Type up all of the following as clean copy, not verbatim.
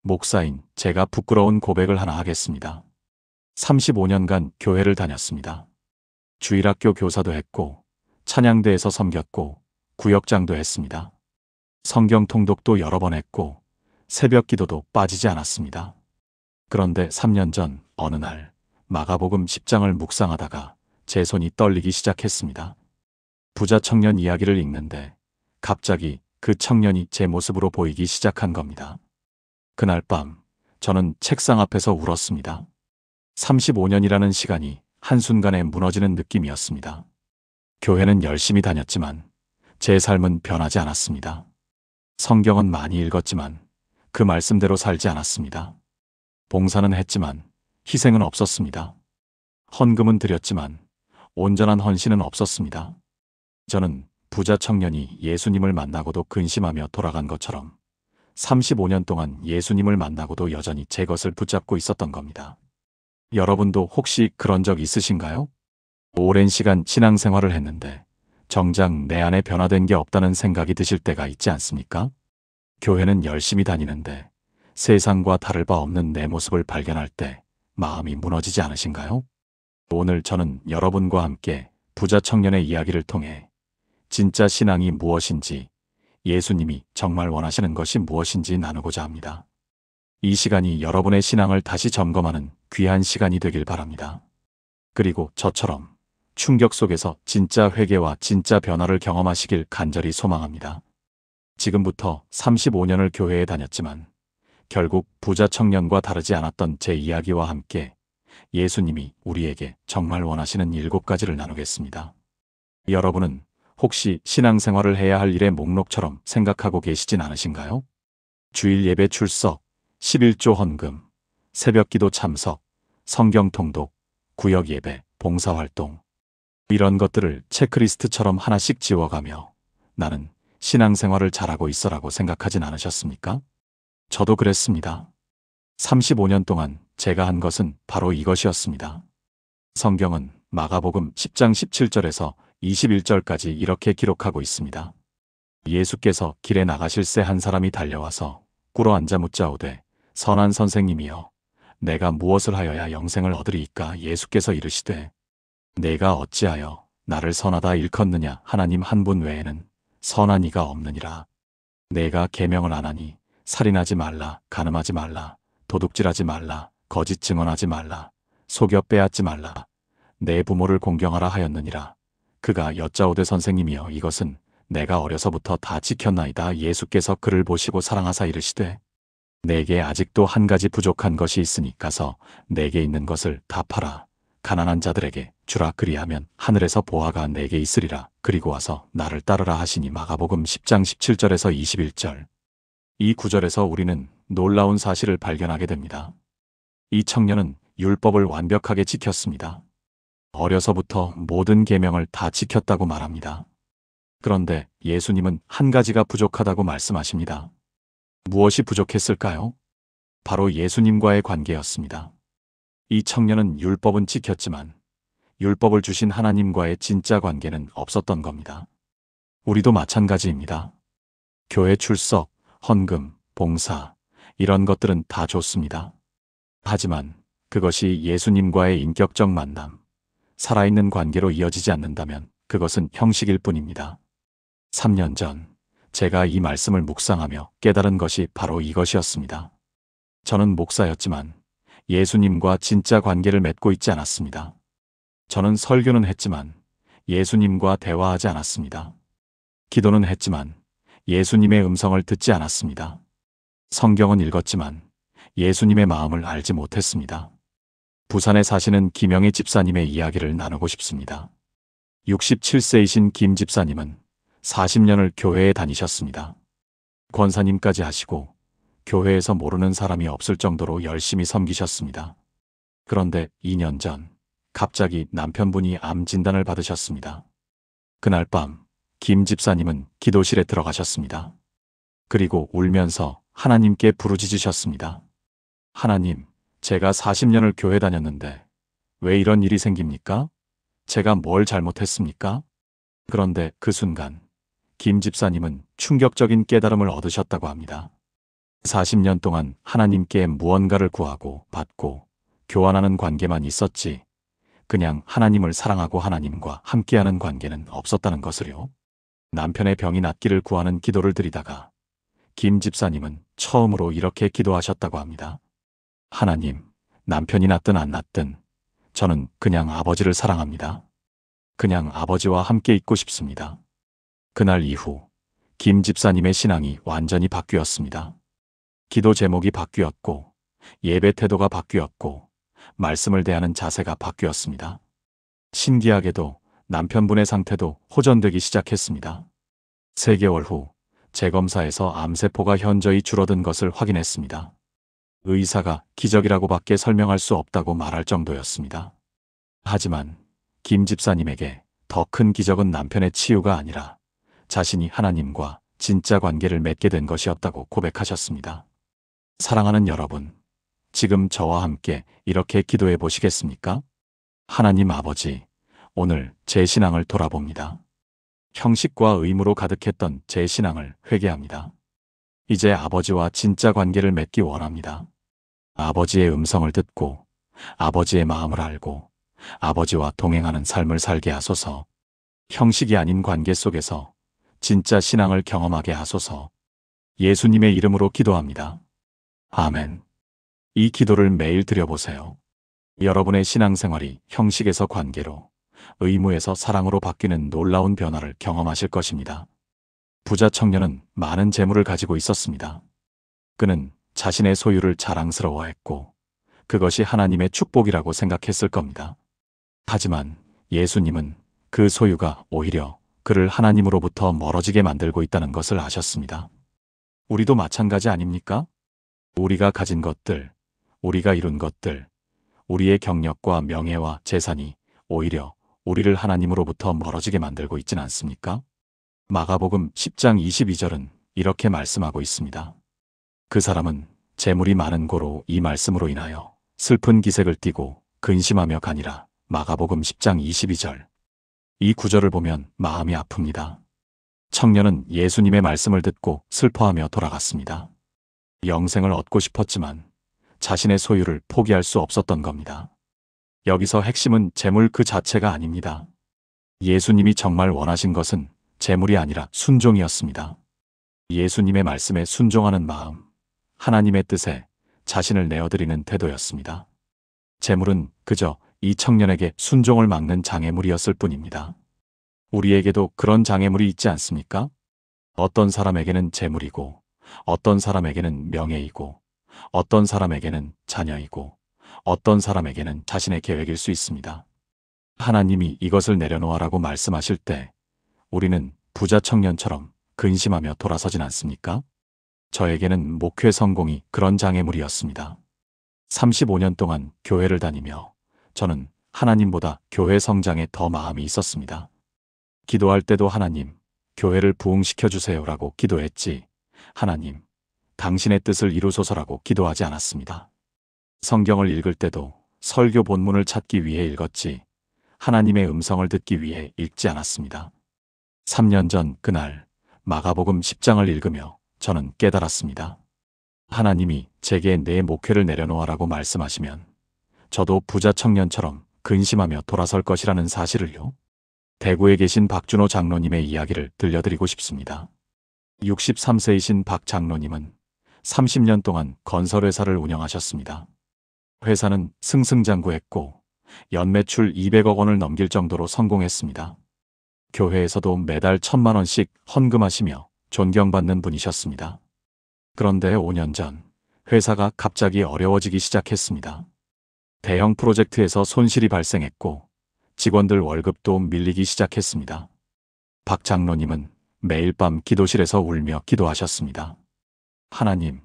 목사인 제가 부끄러운 고백을 하나 하겠습니다. 35년간 교회를 다녔습니다. 주일학교 교사도 했고, 찬양대에서 섬겼고, 구역장도 했습니다. 성경 통독도 여러 번 했고, 새벽 기도도 빠지지 않았습니다. 그런데 3년 전 어느 날 마가복음 10장을 묵상하다가 제 손이 떨리기 시작했습니다. 부자 청년 이야기를 읽는데 갑자기 그 청년이 제 모습으로 보이기 시작한 겁니다. 그날 밤 저는 책상 앞에서 울었습니다. 35년이라는 시간이 한순간에 무너지는 느낌이었습니다. 교회는 열심히 다녔지만 제 삶은 변하지 않았습니다. 성경은 많이 읽었지만 그 말씀대로 살지 않았습니다. 봉사는 했지만 희생은 없었습니다. 헌금은 드렸지만 온전한 헌신은 없었습니다. 저는 부자 청년이 예수님을 만나고도 근심하며 돌아간 것처럼 35년 동안 예수님을 만나고도 여전히 제 것을 붙잡고 있었던 겁니다. 여러분도 혹시 그런 적 있으신가요? 오랜 시간 신앙생활을 했는데 정작 내 안에 변화된 게 없다는 생각이 드실 때가 있지 않습니까? 교회는 열심히 다니는데 세상과 다를 바 없는 내 모습을 발견할 때 마음이 무너지지 않으신가요? 오늘 저는 여러분과 함께 부자 청년의 이야기를 통해 진짜 신앙이 무엇인지, 예수님이 정말 원하시는 것이 무엇인지 나누고자 합니다. 이 시간이 여러분의 신앙을 다시 점검하는 귀한 시간이 되길 바랍니다. 그리고 저처럼 충격 속에서 진짜 회개와 진짜 변화를 경험하시길 간절히 소망합니다. 지금부터 35년을 교회에 다녔지만 결국 부자 청년과 다르지 않았던 제 이야기와 함께 예수님이 우리에게 정말 원하시는 7가지를 나누겠습니다. 여러분은 혹시 신앙생활을 해야 할 일의 목록처럼 생각하고 계시진 않으신가요? 주일 예배 출석, 11조 헌금, 새벽기도 참석, 성경 통독, 구역 예배, 봉사활동. 이런 것들을 체크리스트처럼 하나씩 지워가며 나는 신앙생활을 잘하고 있어라고 생각하진 않으셨습니까? 저도 그랬습니다. 35년 동안 제가 한 것은 바로 이것이었습니다. 성경은 마가복음 10장 17절에서 21절까지 이렇게 기록하고 있습니다. 예수께서 길에 나가실새 한 사람이 달려와서 꿇어앉아 묻자오되 선한 선생님이여 내가 무엇을 하여야 영생을 얻으리이까? 예수께서 이르시되 내가 어찌하여 나를 선하다 일컫느냐? 하나님 한 분 외에는 선한 이가 없느니라. 내가 계명을 안 하니 살인하지 말라, 간음하지 말라, 도둑질하지 말라, 거짓 증언하지 말라, 속여 빼앗지 말라, 내 부모를 공경하라 하였느니라. 그가 여짜오되 선생님이여 이것은 내가 어려서부터 다 지켰나이다. 예수께서 그를 보시고 사랑하사 이르시되 내게 아직도 한 가지 부족한 것이 있으니 가서 내게 있는 것을 다 팔아 가난한 자들에게 주라. 그리하면 하늘에서 보화가 내게 있으리라. 그리고 와서 나를 따르라 하시니. 마가복음 10장 17절에서 21절. 이 구절에서 우리는 놀라운 사실을 발견하게 됩니다. 이 청년은 율법을 완벽하게 지켰습니다. 어려서부터 모든 계명을 다 지켰다고 말합니다. 그런데 예수님은 한 가지가 부족하다고 말씀하십니다. 무엇이 부족했을까요? 바로 예수님과의 관계였습니다. 이 청년은 율법은 지켰지만 율법을 주신 하나님과의 진짜 관계는 없었던 겁니다. 우리도 마찬가지입니다. 교회 출석, 헌금, 봉사, 이런 것들은 다 좋습니다. 하지만 그것이 예수님과의 인격적 만남, 살아있는 관계로 이어지지 않는다면 그것은 형식일 뿐입니다. 3년 전 제가 이 말씀을 묵상하며 깨달은 것이 바로 이것이었습니다. 저는 목사였지만 예수님과 진짜 관계를 맺고 있지 않았습니다. 저는 설교는 했지만 예수님과 대화하지 않았습니다. 기도는 했지만 예수님의 음성을 듣지 않았습니다. 성경은 읽었지만 예수님의 마음을 알지 못했습니다. 부산에 사시는 김영희 집사님의 이야기를 나누고 싶습니다. 67세이신 김 집사님은 40년을 교회에 다니셨습니다. 권사님까지 하시고 교회에서 모르는 사람이 없을 정도로 열심히 섬기셨습니다. 그런데 2년 전 갑자기 남편분이 암 진단을 받으셨습니다. 그날 밤 김 집사님은 기도실에 들어가셨습니다. 그리고 울면서 하나님께 부르짖으셨습니다. 하나님, 제가 40년을 교회 다녔는데 왜 이런 일이 생깁니까? 제가 뭘 잘못했습니까? 그런데 그 순간 김 집사님은 충격적인 깨달음을 얻으셨다고 합니다. 40년 동안 하나님께 무언가를 구하고 받고 교환하는 관계만 있었지, 그냥 하나님을 사랑하고 하나님과 함께하는 관계는 없었다는 것을요. 남편의 병이 낫기를 구하는 기도를 드리다가 김 집사님은 처음으로 이렇게 기도하셨다고 합니다. 하나님, 남편이 낫든 안 낫든 저는 그냥 아버지를 사랑합니다. 그냥 아버지와 함께 있고 싶습니다. 그날 이후 김 집사님의 신앙이 완전히 바뀌었습니다. 기도 제목이 바뀌었고 예배 태도가 바뀌었고 말씀을 대하는 자세가 바뀌었습니다. 신기하게도 남편분의 상태도 호전되기 시작했습니다. 3개월 후 재검사에서 암세포가 현저히 줄어든 것을 확인했습니다. 의사가 기적이라고 밖에 설명할 수 없다고 말할 정도였습니다. 하지만 김 집사님에게 더 큰 기적은 남편의 치유가 아니라 자신이 하나님과 진짜 관계를 맺게 된 것이었다고 고백하셨습니다. 사랑하는 여러분, 지금 저와 함께 이렇게 기도해 보시겠습니까? 하나님 아버지, 오늘 제 신앙을 돌아봅니다. 형식과 의무로 가득했던 제 신앙을 회개합니다. 이제 아버지와 진짜 관계를 맺기 원합니다. 아버지의 음성을 듣고 아버지의 마음을 알고 아버지와 동행하는 삶을 살게 하소서. 형식이 아닌 관계 속에서 진짜 신앙을 경험하게 하소서. 예수님의 이름으로 기도합니다. 아멘. 이 기도를 매일 드려보세요. 여러분의 신앙생활이 형식에서 관계로, 의무에서 사랑으로 바뀌는 놀라운 변화를 경험하실 것입니다. 부자 청년은 많은 재물을 가지고 있었습니다. 그는 자신의 소유를 자랑스러워했고 그것이 하나님의 축복이라고 생각했을 겁니다. 하지만 예수님은 그 소유가 오히려 그를 하나님으로부터 멀어지게 만들고 있다는 것을 아셨습니다. 우리도 마찬가지 아닙니까? 우리가 가진 것들, 우리가 이룬 것들, 우리의 경력과 명예와 재산이 오히려 우리를 하나님으로부터 멀어지게 만들고 있진 않습니까? 마가복음 10장 22절은 이렇게 말씀하고 있습니다. 그 사람은 재물이 많은 고로 이 말씀으로 인하여 슬픈 기색을 띠고 근심하며 가니라. 마가복음 10장 22절. 이 구절을 보면 마음이 아픕니다. 청년은 예수님의 말씀을 듣고 슬퍼하며 돌아갔습니다. 영생을 얻고 싶었지만 자신의 소유를 포기할 수 없었던 겁니다. 여기서 핵심은 재물 그 자체가 아닙니다. 예수님이 정말 원하신 것은 재물이 아니라 순종이었습니다. 예수님의 말씀에 순종하는 마음, 하나님의 뜻에 자신을 내어드리는 태도였습니다. 재물은 그저 이 청년에게 순종을 막는 장애물이었을 뿐입니다. 우리에게도 그런 장애물이 있지 않습니까? 어떤 사람에게는 재물이고, 어떤 사람에게는 명예이고, 어떤 사람에게는 자녀이고, 어떤 사람에게는 자신의 계획일 수 있습니다. 하나님이 이것을 내려놓으라고 말씀하실 때 우리는 부자 청년처럼 근심하며 돌아서진 않습니까? 저에게는 목회 성공이 그런 장애물이었습니다. 35년 동안 교회를 다니며 저는 하나님보다 교회 성장에 더 마음이 있었습니다. 기도할 때도 하나님, 교회를 부흥시켜 주세요라고 기도했지, 하나님, 당신의 뜻을 이루소서라고 기도하지 않았습니다. 성경을 읽을 때도 설교 본문을 찾기 위해 읽었지, 하나님의 음성을 듣기 위해 읽지 않았습니다. 3년 전 그날 마가복음 10장을 읽으며 저는 깨달았습니다. 하나님이 제게 내 목회를 내려놓으라고 말씀하시면 저도 부자 청년처럼 근심하며 돌아설 것이라는 사실을요. 대구에 계신 박준호 장로님의 이야기를 들려드리고 싶습니다. 63세이신 박 장로님은 30년 동안 건설회사를 운영하셨습니다. 회사는 승승장구했고 연매출 200억 원을 넘길 정도로 성공했습니다. 교회에서도 매달 1,000만 원씩 헌금하시며 존경받는 분이셨습니다. 그런데 5년 전 회사가 갑자기 어려워지기 시작했습니다. 대형 프로젝트에서 손실이 발생했고 직원들 월급도 밀리기 시작했습니다. 박 장로님은 매일 밤 기도실에서 울며 기도하셨습니다. 하나님,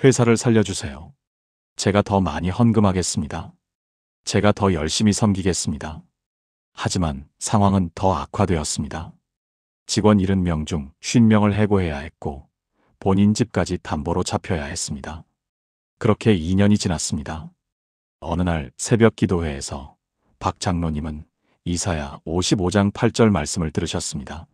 회사를 살려주세요. 제가 더 많이 헌금하겠습니다. 제가 더 열심히 섬기겠습니다. 하지만 상황은 더 악화되었습니다. 직원 70명 중 50명을 해고해야 했고 본인 집까지 담보로 잡혀야 했습니다. 그렇게 2년이 지났습니다. 어느 날 새벽 기도회에서 박 장로님은 이사야 55장 8절 말씀을 들으셨습니다.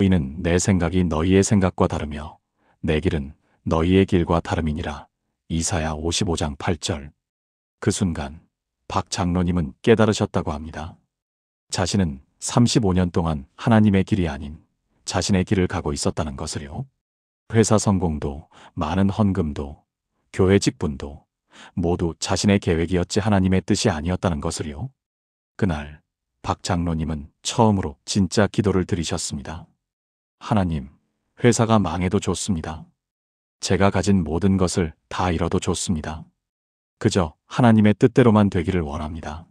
이는 내 생각이 너희의 생각과 다르며 내 길은 너희의 길과 다름이니라. 이사야 55장 8절. 그 순간 박 장로님은 깨달으셨다고 합니다. 자신은 35년 동안 하나님의 길이 아닌 자신의 길을 가고 있었다는 것을요. 회사 성공도, 많은 헌금도, 교회 직분도 모두 자신의 계획이었지 하나님의 뜻이 아니었다는 것을요. 그날 박 장로님은 처음으로 진짜 기도를 드리셨습니다. 하나님, 회사가 망해도 좋습니다. 제가 가진 모든 것을 다 잃어도 좋습니다. 그저 하나님의 뜻대로만 되기를 원합니다.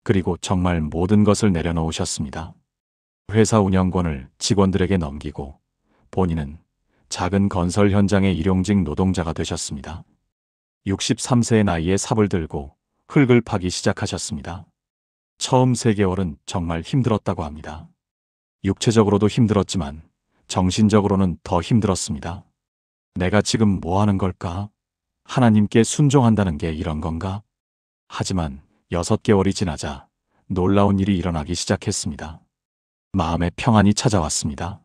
그리고 정말 모든 것을 내려놓으셨습니다. 회사 운영권을 직원들에게 넘기고 본인은 작은 건설 현장의 일용직 노동자가 되셨습니다. 63세의 나이에 삽을 들고 흙을 파기 시작하셨습니다. 처음 3개월은 정말 힘들었다고 합니다. 육체적으로도 힘들었지만 정신적으로는 더 힘들었습니다. 내가 지금 뭐 하는 걸까? 하나님께 순종한다는 게 이런 건가? 하지만 6개월이 지나자 놀라운 일이 일어나기 시작했습니다. 마음의 평안이 찾아왔습니다.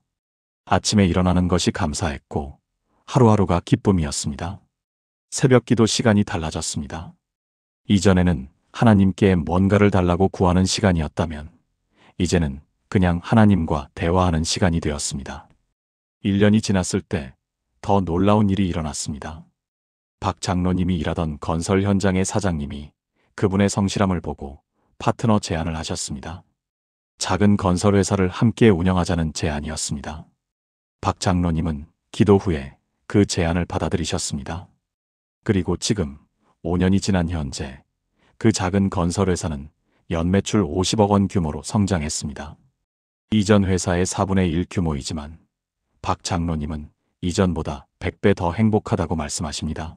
아침에 일어나는 것이 감사했고 하루하루가 기쁨이었습니다. 새벽 기도 시간이 달라졌습니다. 이전에는 하나님께 뭔가를 달라고 구하는 시간이었다면 이제는 그냥 하나님과 대화하는 시간이 되었습니다. 1년이 지났을 때 더 놀라운 일이 일어났습니다. 박 장로님이 일하던 건설 현장의 사장님이 그분의 성실함을 보고 파트너 제안을 하셨습니다. 작은 건설 회사를 함께 운영하자는 제안이었습니다. 박 장로님은 기도 후에 그 제안을 받아들이셨습니다. 그리고 지금 5년이 지난 현재 그 작은 건설 회사는 연매출 50억 원 규모로 성장했습니다. 이전 회사의 4분의 1 규모이지만 박 장로님은 이전보다 100배 더 행복하다고 말씀하십니다.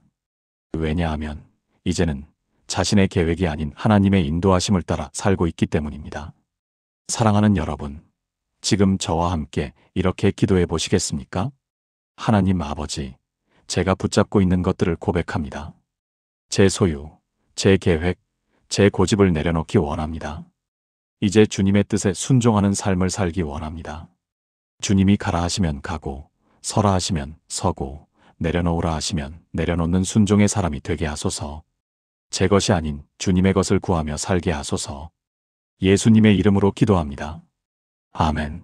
왜냐하면 이제는 자신의 계획이 아닌 하나님의 인도하심을 따라 살고 있기 때문입니다. 사랑하는 여러분, 지금 저와 함께 이렇게 기도해 보시겠습니까? 하나님 아버지, 제가 붙잡고 있는 것들을 고백합니다. 제 소유, 제 계획, 제 고집을 내려놓기 원합니다. 이제 주님의 뜻에 순종하는 삶을 살기 원합니다. 주님이 가라 하시면 가고, 서라 하시면 서고, 내려놓으라 하시면 내려놓는 순종의 사람이 되게 하소서. 제 것이 아닌 주님의 것을 구하며 살게 하소서. 예수님의 이름으로 기도합니다. 아멘.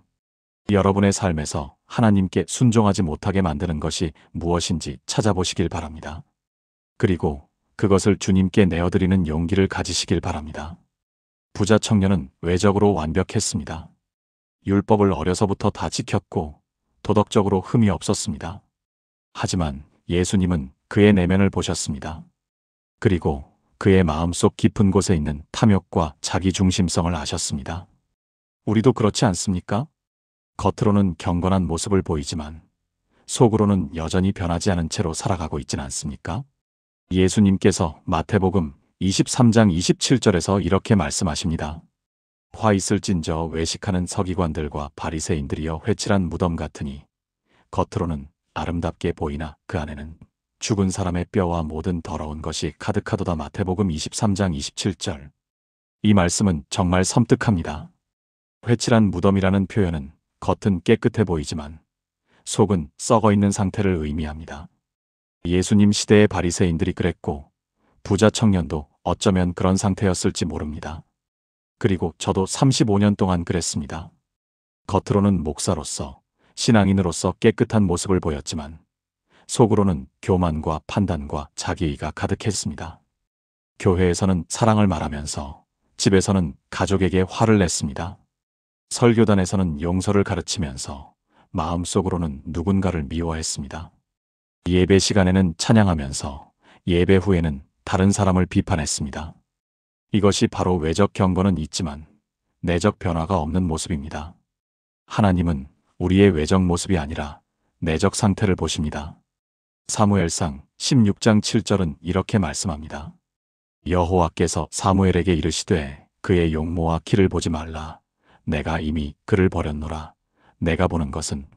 여러분의 삶에서 하나님께 순종하지 못하게 만드는 것이 무엇인지 찾아보시길 바랍니다. 그리고 그것을 주님께 내어드리는 용기를 가지시길 바랍니다. 부자 청년은 외적으로 완벽했습니다. 율법을 어려서부터 다 지켰고 도덕적으로 흠이 없었습니다. 하지만 예수님은 그의 내면을 보셨습니다. 그리고 그의 마음속 깊은 곳에 있는 탐욕과 자기중심성을 아셨습니다. 우리도 그렇지 않습니까? 겉으로는 경건한 모습을 보이지만 속으로는 여전히 변하지 않은 채로 살아가고 있진 않습니까? 예수님께서 마태복음 23장 27절에서 이렇게 말씀하십니다. 화 있을진저 외식하는 서기관들과 바리새인들이여 회칠한 무덤 같으니 겉으로는 아름답게 보이나 그 안에는 죽은 사람의 뼈와 모든 더러운 것이 가득하도다. 마태복음 23장 27절. 이 말씀은 정말 섬뜩합니다. 회칠한 무덤이라는 표현은 겉은 깨끗해 보이지만 속은 썩어 있는 상태를 의미합니다. 예수님 시대의 바리새인들이 그랬고 부자 청년도 어쩌면 그런 상태였을지 모릅니다. 그리고 저도 35년 동안 그랬습니다. 겉으로는 목사로서, 신앙인으로서 깨끗한 모습을 보였지만 속으로는 교만과 판단과 자기의가 가득했습니다. 교회에서는 사랑을 말하면서 집에서는 가족에게 화를 냈습니다. 설교단에서는 용서를 가르치면서 마음속으로는 누군가를 미워했습니다. 예배 시간에는 찬양하면서 예배 후에는 다른 사람을 비판했습니다. 이것이 바로 외적 경건은 있지만 내적 변화가 없는 모습입니다. 하나님은 우리의 외적 모습이 아니라 내적 상태를 보십니다. 사무엘상 16장 7절은 이렇게 말씀합니다. 여호와께서 사무엘에게 이르시되 그의 용모와 키를 보지 말라. 내가 이미 그를 버렸노라. 내가 보는 것은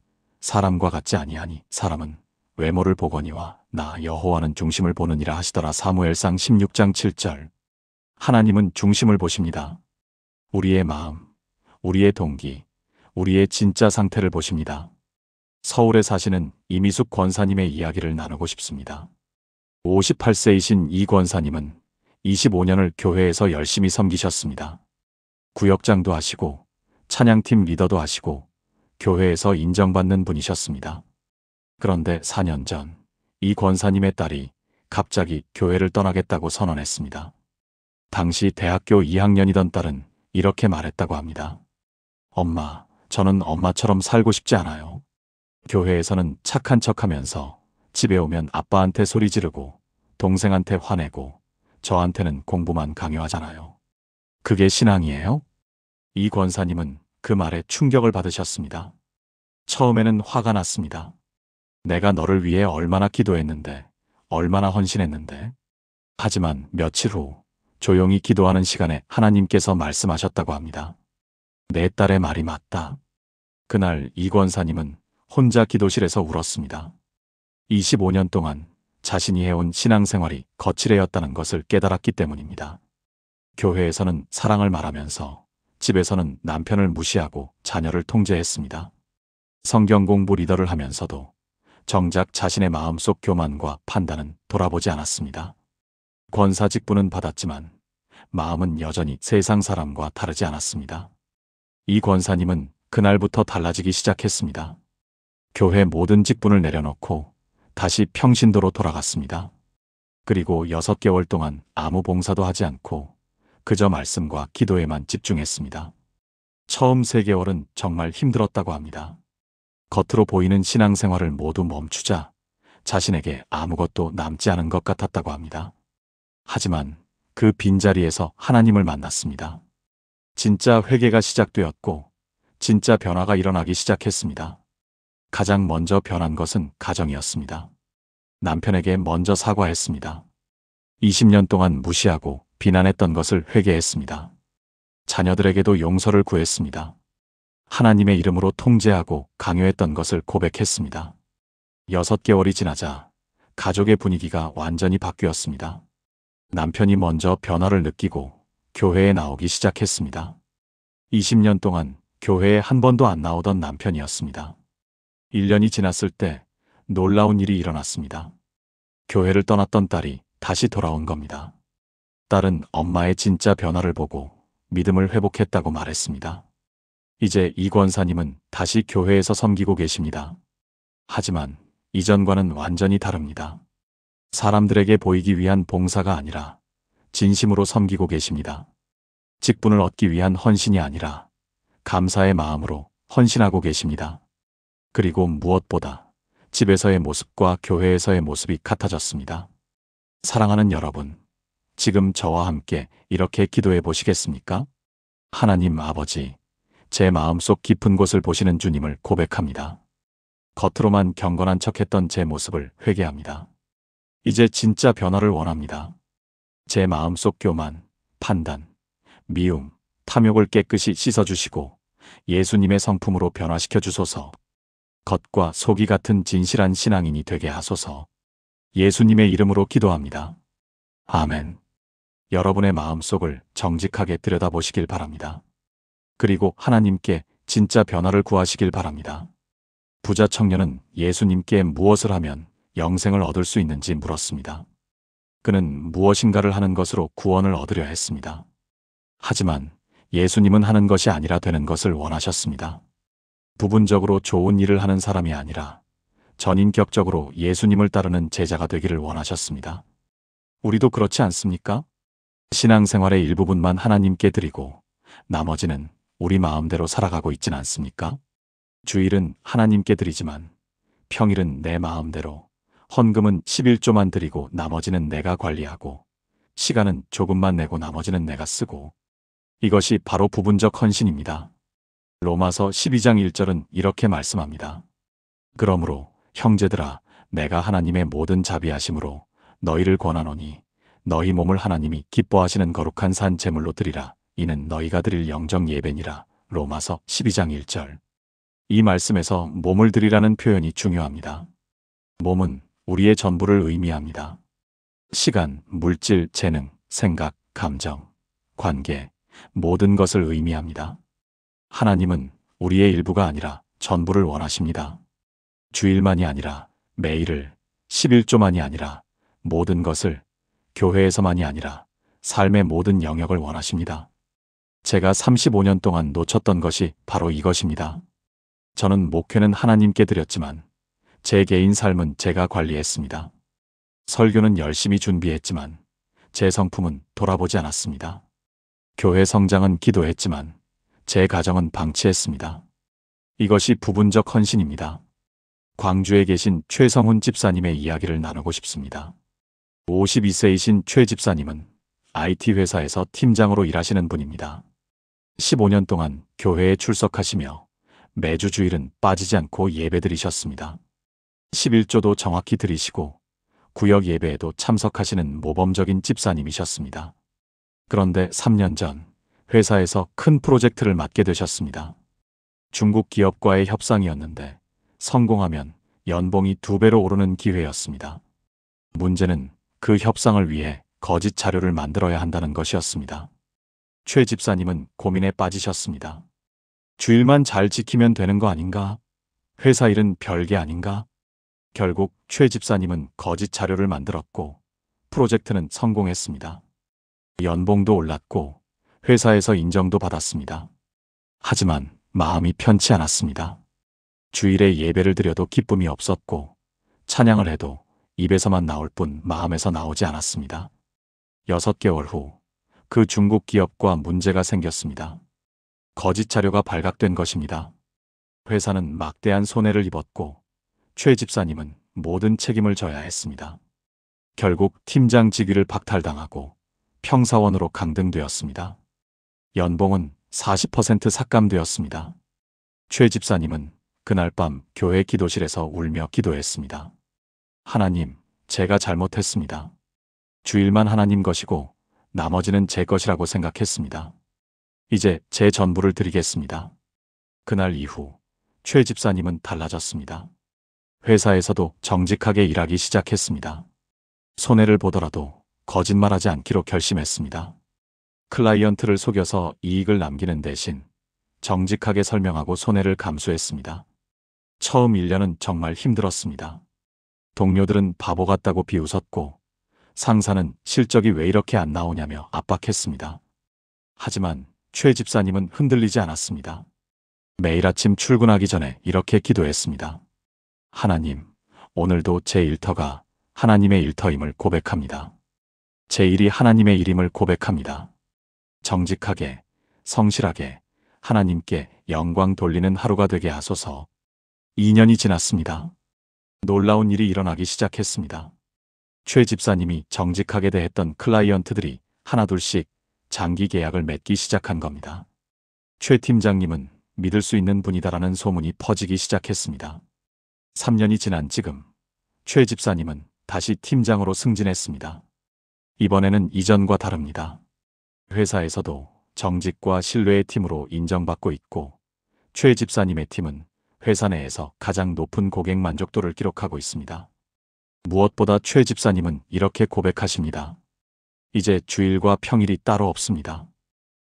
사람과 같지 아니하니 사람은 외모를 보거니와 나 여호와는 중심을 보느니라 하시더라. 사무엘상 16장 7절. 하나님은 중심을 보십니다. 우리의 마음, 우리의 동기, 우리의 진짜 상태를 보십니다. 서울에 사시는 이미숙 권사님의 이야기를 나누고 싶습니다. 58세이신 이 권사님은 25년을 교회에서 열심히 섬기셨습니다. 구역장도 하시고 찬양팀 리더도 하시고 교회에서 인정받는 분이셨습니다. 그런데 4년 전 이 권사님의 딸이 갑자기 교회를 떠나겠다고 선언했습니다. 당시 대학교 2학년이던 딸은 이렇게 말했다고 합니다. 엄마, 저는 엄마처럼 살고 싶지 않아요. 교회에서는 착한 척하면서 집에 오면 아빠한테 소리 지르고 동생한테 화내고 저한테는 공부만 강요하잖아요. 그게 신앙이에요? 이 권사님은 그 말에 충격을 받으셨습니다. 처음에는 화가 났습니다. 내가 너를 위해 얼마나 기도했는데, 얼마나 헌신했는데. 하지만 며칠 후 조용히 기도하는 시간에 하나님께서 말씀하셨다고 합니다. 내 딸의 말이 맞다. 그날 이 권사님은 혼자 기도실에서 울었습니다. 25년 동안 자신이 해온 신앙생활이 거칠애였다는 것을 깨달았기 때문입니다. 교회에서는 사랑을 말하면서 집에서는 남편을 무시하고 자녀를 통제했습니다. 성경 공부 리더를 하면서도 정작 자신의 마음속 교만과 판단은 돌아보지 않았습니다. 권사 직분은 받았지만 마음은 여전히 세상 사람과 다르지 않았습니다. 이 권사님은 그날부터 달라지기 시작했습니다. 교회 모든 직분을 내려놓고 다시 평신도로 돌아갔습니다. 그리고 6개월 동안 아무 봉사도 하지 않고 그저 말씀과 기도에만 집중했습니다. 처음 3개월은 정말 힘들었다고 합니다. 겉으로 보이는 신앙생활을 모두 멈추자 자신에게 아무것도 남지 않은 것 같았다고 합니다. 하지만 그 빈자리에서 하나님을 만났습니다. 진짜 회개가 시작되었고 진짜 변화가 일어나기 시작했습니다. 가장 먼저 변한 것은 가정이었습니다. 남편에게 먼저 사과했습니다. 20년 동안 무시하고 비난했던 것을 회개했습니다. 자녀들에게도 용서를 구했습니다. 하나님의 이름으로 통제하고 강요했던 것을 고백했습니다. 6개월이 지나자 가족의 분위기가 완전히 바뀌었습니다. 남편이 먼저 변화를 느끼고 교회에 나오기 시작했습니다. 20년 동안 교회에 한 번도 안 나오던 남편이었습니다. 1년이 지났을 때 놀라운 일이 일어났습니다. 교회를 떠났던 딸이 다시 돌아온 겁니다. 딸은 엄마의 진짜 변화를 보고 믿음을 회복했다고 말했습니다. 이제 이 권사님은 다시 교회에서 섬기고 계십니다. 하지만 이전과는 완전히 다릅니다. 사람들에게 보이기 위한 봉사가 아니라 진심으로 섬기고 계십니다. 직분을 얻기 위한 헌신이 아니라 감사의 마음으로 헌신하고 계십니다. 그리고 무엇보다 집에서의 모습과 교회에서의 모습이 같아졌습니다. 사랑하는 여러분, 지금 저와 함께 이렇게 기도해 보시겠습니까? 하나님 아버지, 제 마음속 깊은 곳을 보시는 주님을 고백합니다. 겉으로만 경건한 척했던 제 모습을 회개합니다. 이제 진짜 변화를 원합니다. 제 마음속 교만, 판단, 미움, 탐욕을 깨끗이 씻어주시고 예수님의 성품으로 변화시켜 주소서. 겉과 속이 같은 진실한 신앙인이 되게 하소서. 예수님의 이름으로 기도합니다. 아멘. 여러분의 마음속을 정직하게 들여다보시길 바랍니다. 그리고 하나님께 진짜 변화를 구하시길 바랍니다. 부자 청년은 예수님께 무엇을 하면 영생을 얻을 수 있는지 물었습니다. 그는 무엇인가를 하는 것으로 구원을 얻으려 했습니다. 하지만 예수님은 하는 것이 아니라 되는 것을 원하셨습니다. 부분적으로 좋은 일을 하는 사람이 아니라 전인격적으로 예수님을 따르는 제자가 되기를 원하셨습니다. 우리도 그렇지 않습니까? 신앙생활의 일부분만 하나님께 드리고 나머지는 우리 마음대로 살아가고 있진 않습니까? 주일은 하나님께 드리지만 평일은 내 마음대로, 헌금은 11조만 드리고 나머지는 내가 관리하고 시간은 조금만 내고 나머지는 내가 쓰고, 이것이 바로 부분적 헌신입니다. 로마서 12장 1절은 이렇게 말씀합니다. 그러므로 형제들아, 내가 하나님의 모든 자비하심으로 너희를 권하노니 너희 몸을 하나님이 기뻐하시는 거룩한 산 제물로 드리라. 이는 너희가 드릴 영적 예배니라. 로마서 12장 1절. 이 말씀에서 몸을 드리라는 표현이 중요합니다. 몸은 우리의 전부를 의미합니다. 시간, 물질, 재능, 생각, 감정, 관계, 모든 것을 의미합니다. 하나님은 우리의 일부가 아니라 전부를 원하십니다. 주일만이 아니라 매일을, 11조만이 아니라 모든 것을, 교회에서만이 아니라 삶의 모든 영역을 원하십니다. 제가 35년 동안 놓쳤던 것이 바로 이것입니다. 저는 목회는 하나님께 드렸지만 제 개인 삶은 제가 관리했습니다. 설교는 열심히 준비했지만 제 성품은 돌아보지 않았습니다. 교회 성장은 기도했지만 제 가정은 방치했습니다. 이것이 부분적 헌신입니다. 광주에 계신 최성훈 집사님의 이야기를 나누고 싶습니다. 52세이신 최 집사님은 IT 회사에서 팀장으로 일하시는 분입니다. 15년 동안 교회에 출석하시며 매주 주일은 빠지지 않고 예배드리셨습니다. 11조도 정확히 드리시고 구역 예배에도 참석하시는 모범적인 집사님이셨습니다. 그런데 3년 전 회사에서 큰 프로젝트를 맡게 되셨습니다. 중국 기업과의 협상이었는데 성공하면 연봉이 2배로 오르는 기회였습니다. 문제는 그 협상을 위해 거짓 자료를 만들어야 한다는 것이었습니다. 최 집사님은 고민에 빠지셨습니다. 주일만 잘 지키면 되는 거 아닌가? 회사 일은 별게 아닌가? 결국 최 집사님은 거짓 자료를 만들었고 프로젝트는 성공했습니다. 연봉도 올랐고 회사에서 인정도 받았습니다. 하지만 마음이 편치 않았습니다. 주일에 예배를 드려도 기쁨이 없었고 찬양을 해도 입에서만 나올 뿐 마음에서 나오지 않았습니다. 6개월 후 그 중국 기업과 문제가 생겼습니다. 거짓 자료가 발각된 것입니다. 회사는 막대한 손해를 입었고 최 집사님은 모든 책임을 져야 했습니다. 결국 팀장 직위를 박탈당하고 평사원으로 강등되었습니다. 연봉은 40% 삭감되었습니다. 최 집사님은 그날 밤 교회 기도실에서 울며 기도했습니다. 하나님, 제가 잘못했습니다. 주일만 하나님 것이고 나머지는 제 것이라고 생각했습니다. 이제 제 전부를 드리겠습니다. 그날 이후 최 집사님은 달라졌습니다. 회사에서도 정직하게 일하기 시작했습니다. 손해를 보더라도 거짓말하지 않기로 결심했습니다. 클라이언트를 속여서 이익을 남기는 대신 정직하게 설명하고 손해를 감수했습니다. 처음 1년은 정말 힘들었습니다. 동료들은 바보 같다고 비웃었고 상사는 실적이 왜 이렇게 안 나오냐며 압박했습니다. 하지만 최 집사님은 흔들리지 않았습니다. 매일 아침 출근하기 전에 이렇게 기도했습니다. 하나님, 오늘도 제 일터가 하나님의 일터임을 고백합니다. 제 일이 하나님의 일임을 고백합니다. 정직하게, 성실하게 하나님께 영광 돌리는 하루가 되게 하소서. 2년이 지났습니다. 놀라운 일이 일어나기 시작했습니다. 최 집사님이 정직하게 대했던 클라이언트들이 하나둘씩 장기 계약을 맺기 시작한 겁니다. 최 팀장님은 믿을 수 있는 분이다라는 소문이 퍼지기 시작했습니다. 3년이 지난 지금 최 집사님은 다시 팀장으로 승진했습니다. 이번에는 이전과 다릅니다. 회사에서도 정직과 신뢰의 팀으로 인정받고 있고 최 집사님의 팀은 회사 내에서 가장 높은 고객 만족도를 기록하고 있습니다. 무엇보다 최 집사님은 이렇게 고백하십니다. 이제 주일과 평일이 따로 없습니다.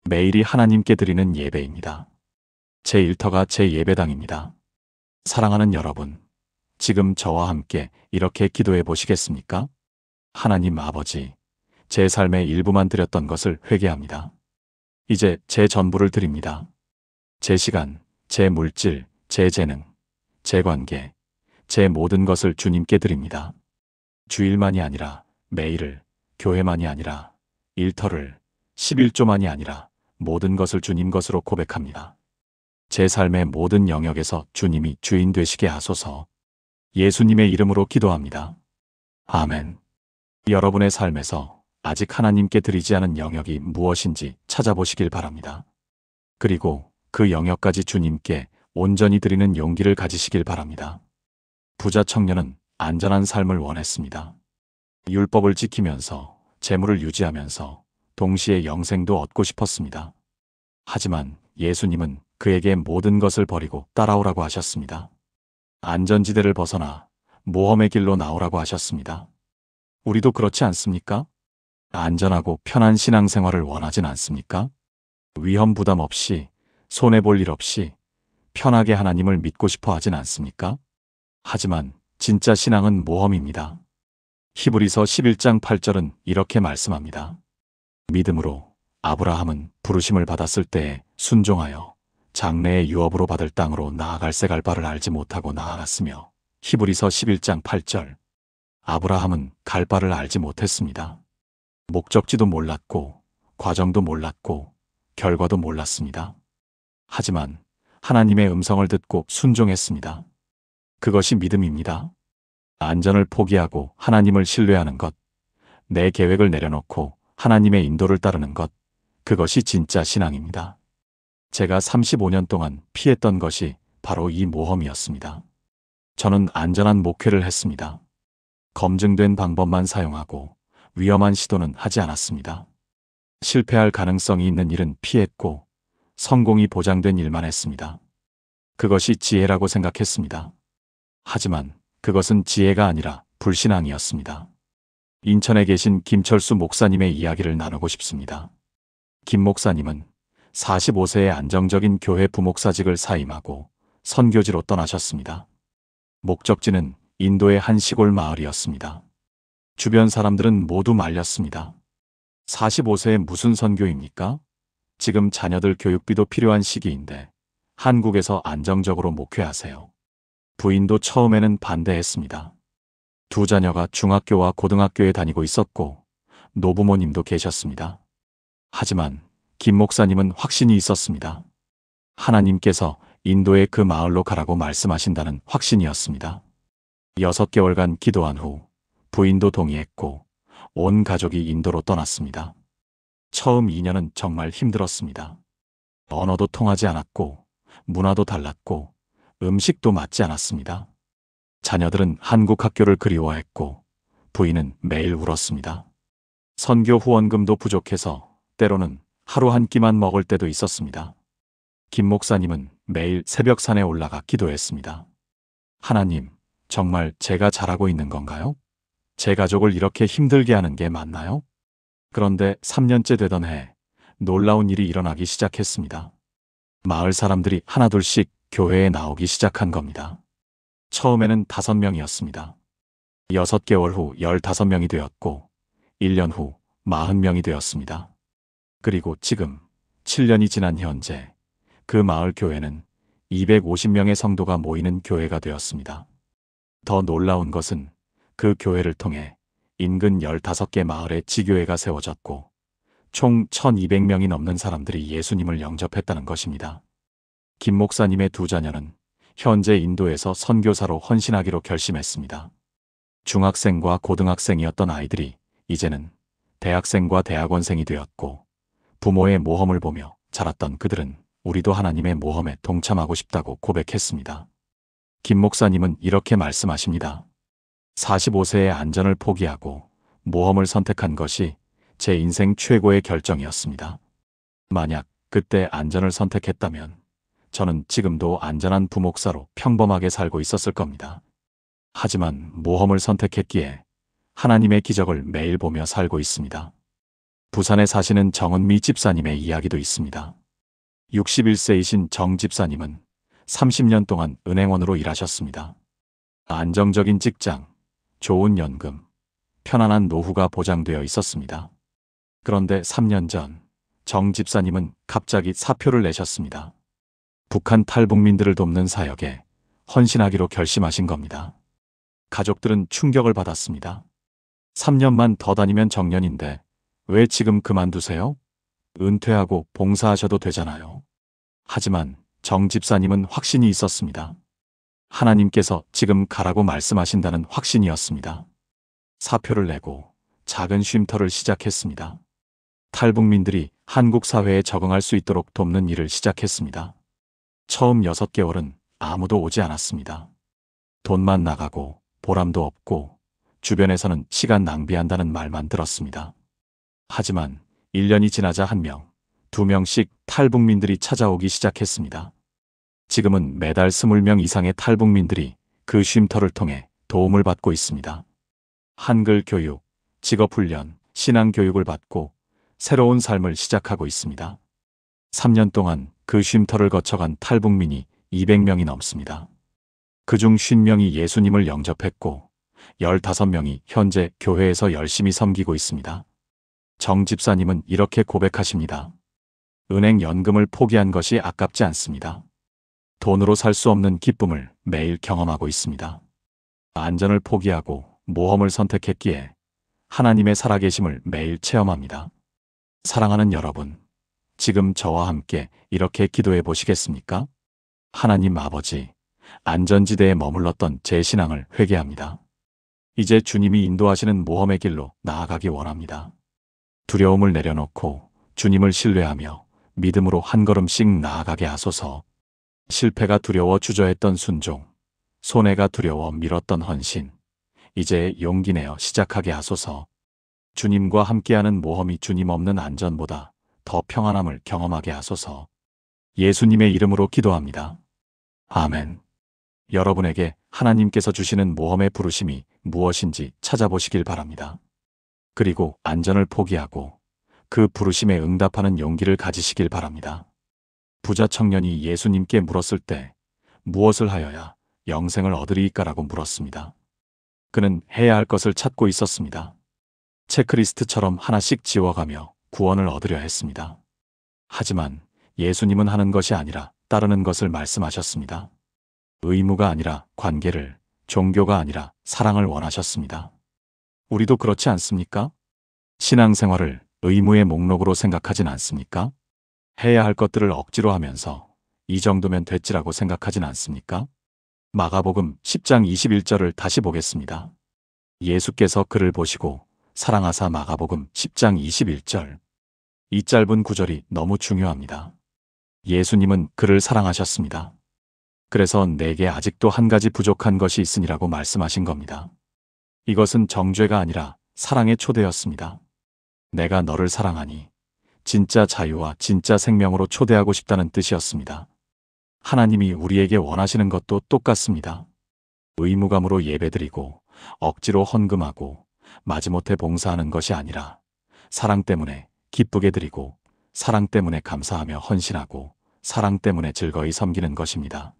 매일이 하나님께 드리는 예배입니다. 제 일터가 제 예배당입니다. 사랑하는 여러분, 지금 저와 함께 이렇게 기도해 보시겠습니까? 하나님 아버지, 제 삶의 일부만 드렸던 것을 회개합니다. 이제 제 전부를 드립니다. 제 시간, 제 물질, 제 재능, 제 관계, 제 모든 것을 주님께 드립니다. 주일만이 아니라 매일을, 교회만이 아니라 일터를, 11조만이 아니라 모든 것을 주님 것으로 고백합니다. 제 삶의 모든 영역에서 주님이 주인 되시게 하소서. 예수님의 이름으로 기도합니다. 아멘. 여러분의 삶에서 아직 하나님께 드리지 않은 영역이 무엇인지 찾아보시길 바랍니다. 그리고 그 영역까지 주님께 온전히 드리는 용기를 가지시길 바랍니다. 부자 청년은 안전한 삶을 원했습니다. 율법을 지키면서 재물을 유지하면서 동시에 영생도 얻고 싶었습니다. 하지만 예수님은 그에게 모든 것을 버리고 따라오라고 하셨습니다. 안전지대를 벗어나 모험의 길로 나오라고 하셨습니다. 우리도 그렇지 않습니까? 안전하고 편한 신앙생활을 원하진 않습니까? 위험 부담 없이 손해볼 일 없이 편하게 하나님을 믿고 싶어 하진 않습니까? 하지만 진짜 신앙은 모험입니다. 히브리서 11장 8절은 이렇게 말씀합니다. 믿음으로 아브라함은 부르심을 받았을 때에 순종하여 장래의 유업으로 받을 땅으로 나아갈새 갈 바를 알지 못하고 나아갔으며. 히브리서 11장 8절. 아브라함은 갈 바를 알지 못했습니다. 목적지도 몰랐고 과정도 몰랐고 결과도 몰랐습니다. 하지만 하나님의 음성을 듣고 순종했습니다. 그것이 믿음입니다. 안전을 포기하고 하나님을 신뢰하는 것, 내 계획을 내려놓고 하나님의 인도를 따르는 것, 그것이 진짜 신앙입니다. 제가 35년 동안 피했던 것이 바로 이 모험이었습니다. 저는 안전한 목회를 했습니다. 검증된 방법만 사용하고 위험한 시도는 하지 않았습니다. 실패할 가능성이 있는 일은 피했고 성공이 보장된 일만 했습니다. 그것이 지혜라고 생각했습니다. 하지만 그것은 지혜가 아니라 불신앙이었습니다. 인천에 계신 김철수 목사님의 이야기를 나누고 싶습니다. 김 목사님은 45세에 안정적인 교회 부목사직을 사임하고 선교지로 떠나셨습니다. 목적지는 인도의 한 시골 마을이었습니다. 주변 사람들은 모두 말렸습니다. 45세에 무슨 선교입니까? 지금 자녀들 교육비도 필요한 시기인데 한국에서 안정적으로 목회하세요. 부인도 처음에는 반대했습니다. 두 자녀가 중학교와 고등학교에 다니고 있었고 노부모님도 계셨습니다. 하지만 김 목사님은 확신이 있었습니다. 하나님께서 인도의 그 마을로 가라고 말씀하신다는 확신이었습니다. 6개월간 기도한 후 부인도 동의했고 온 가족이 인도로 떠났습니다. 처음 2년은 정말 힘들었습니다. 언어도 통하지 않았고 문화도 달랐고 음식도 맞지 않았습니다. 자녀들은 한국 학교를 그리워했고 부인은 매일 울었습니다. 선교 후원금도 부족해서 때로는 하루 한 끼만 먹을 때도 있었습니다. 김 목사님은 매일 새벽산에 올라가 기도했습니다. 하나님, 정말 제가 잘하고 있는 건가요? 제 가족을 이렇게 힘들게 하는 게 맞나요? 그런데 3년째 되던 해 놀라운 일이 일어나기 시작했습니다. 마을 사람들이 하나둘씩 교회에 나오기 시작한 겁니다. 처음에는 5명이었습니다. 6개월 후 15명이 되었고 1년 후 40명이 되었습니다. 그리고 지금 7년이 지난 현재 그 마을 교회는 250명의 성도가 모이는 교회가 되었습니다. 더 놀라운 것은 그 교회를 통해 인근 15개 마을에 지교회가 세워졌고 총 1200명이 넘는 사람들이 예수님을 영접했다는 것입니다. 김 목사님의 두 자녀는 현재 인도에서 선교사로 헌신하기로 결심했습니다. 중학생과 고등학생이었던 아이들이 이제는 대학생과 대학원생이 되었고 부모의 모험을 보며 자랐던 그들은 우리도 하나님의 모험에 동참하고 싶다고 고백했습니다. 김 목사님은 이렇게 말씀하십니다. 45세의 안전을 포기하고 모험을 선택한 것이 제 인생 최고의 결정이었습니다. 만약 그때 안전을 선택했다면 저는 지금도 안전한 부목사로 평범하게 살고 있었을 겁니다. 하지만 모험을 선택했기에 하나님의 기적을 매일 보며 살고 있습니다. 부산에 사시는 정은미 집사님의 이야기도 있습니다. 61세이신 정 집사님은 30년 동안 은행원으로 일하셨습니다. 안정적인 직장, 좋은 연금, 편안한 노후가 보장되어 있었습니다. 그런데 3년 전 정 집사님은 갑자기 사표를 내셨습니다. 북한 탈북민들을 돕는 사역에 헌신하기로 결심하신 겁니다. 가족들은 충격을 받았습니다. 3년만 더 다니면 정년인데 왜 지금 그만두세요? 은퇴하고 봉사하셔도 되잖아요. 하지만 정 집사님은 확신이 있었습니다. 하나님께서 지금 가라고 말씀하신다는 확신이었습니다. 사표를 내고 작은 쉼터를 시작했습니다. 탈북민들이 한국 사회에 적응할 수 있도록 돕는 일을 시작했습니다. 처음 6개월은 아무도 오지 않았습니다. 돈만 나가고 보람도 없고 주변에서는 시간 낭비한다는 말만 들었습니다. 하지만 1년이 지나자 1명, 2명씩 탈북민들이 찾아오기 시작했습니다. 지금은 매달 20명 이상의 탈북민들이 그 쉼터를 통해 도움을 받고 있습니다. 한글 교육, 직업 훈련, 신앙 교육을 받고 새로운 삶을 시작하고 있습니다. 3년 동안 그 쉼터를 거쳐간 탈북민이 200명이 넘습니다. 그중 50명이 예수님을 영접했고 15명이 현재 교회에서 열심히 섬기고 있습니다. 정 집사님은 이렇게 고백하십니다. 은행 연금을 포기한 것이 아깝지 않습니다. 돈으로 살 수 없는 기쁨을 매일 경험하고 있습니다. 안전을 포기하고 모험을 선택했기에 하나님의 살아계심을 매일 체험합니다. 사랑하는 여러분, 지금 저와 함께 이렇게 기도해 보시겠습니까? 하나님 아버지, 안전지대에 머물렀던 제 신앙을 회개합니다. 이제 주님이 인도하시는 모험의 길로 나아가기 원합니다. 두려움을 내려놓고 주님을 신뢰하며 믿음으로 한 걸음씩 나아가게 하소서. 실패가 두려워 주저했던 순종, 손해가 두려워 미뤘던 헌신, 이제 용기 내어 시작하게 하소서. 주님과 함께하는 모험이 주님 없는 안전보다 더 평안함을 경험하게 하소서. 예수님의 이름으로 기도합니다. 아멘. 여러분에게 하나님께서 주시는 모험의 부르심이 무엇인지 찾아보시길 바랍니다. 그리고 안전을 포기하고 그 부르심에 응답하는 용기를 가지시길 바랍니다. 부자 청년이 예수님께 물었을 때 무엇을 하여야 영생을 얻으리이까라고 물었습니다. 그는 해야 할 것을 찾고 있었습니다. 체크리스트처럼 하나씩 지워가며 구원을 얻으려 했습니다. 하지만 예수님은 하는 것이 아니라 따르는 것을 말씀하셨습니다. 의무가 아니라 관계를, 종교가 아니라 사랑을 원하셨습니다. 우리도 그렇지 않습니까? 신앙생활을 의무의 목록으로 생각하진 않습니까? 해야 할 것들을 억지로 하면서 이 정도면 됐지라고 생각하진 않습니까? 마가복음 10장 21절을 다시 보겠습니다. 예수께서 그를 보시고 사랑하사 마가복음 10장 21절. 이 짧은 구절이 너무 중요합니다. 예수님은 그를 사랑하셨습니다. 그래서 내게 아직도 한 가지 부족한 것이 있으니라고 말씀하신 겁니다. 이것은 정죄가 아니라 사랑의 초대였습니다. 내가 너를 사랑하니 진짜 자유와 진짜 생명으로 초대하고 싶다는 뜻이었습니다. 하나님이 우리에게 원하시는 것도 똑같습니다. 의무감으로 예배드리고 억지로 헌금하고 마지못해 봉사하는 것이 아니라 사랑 때문에 기쁘게 드리고 사랑 때문에 감사하며 헌신하고 사랑 때문에 즐거이 섬기는 것입니다.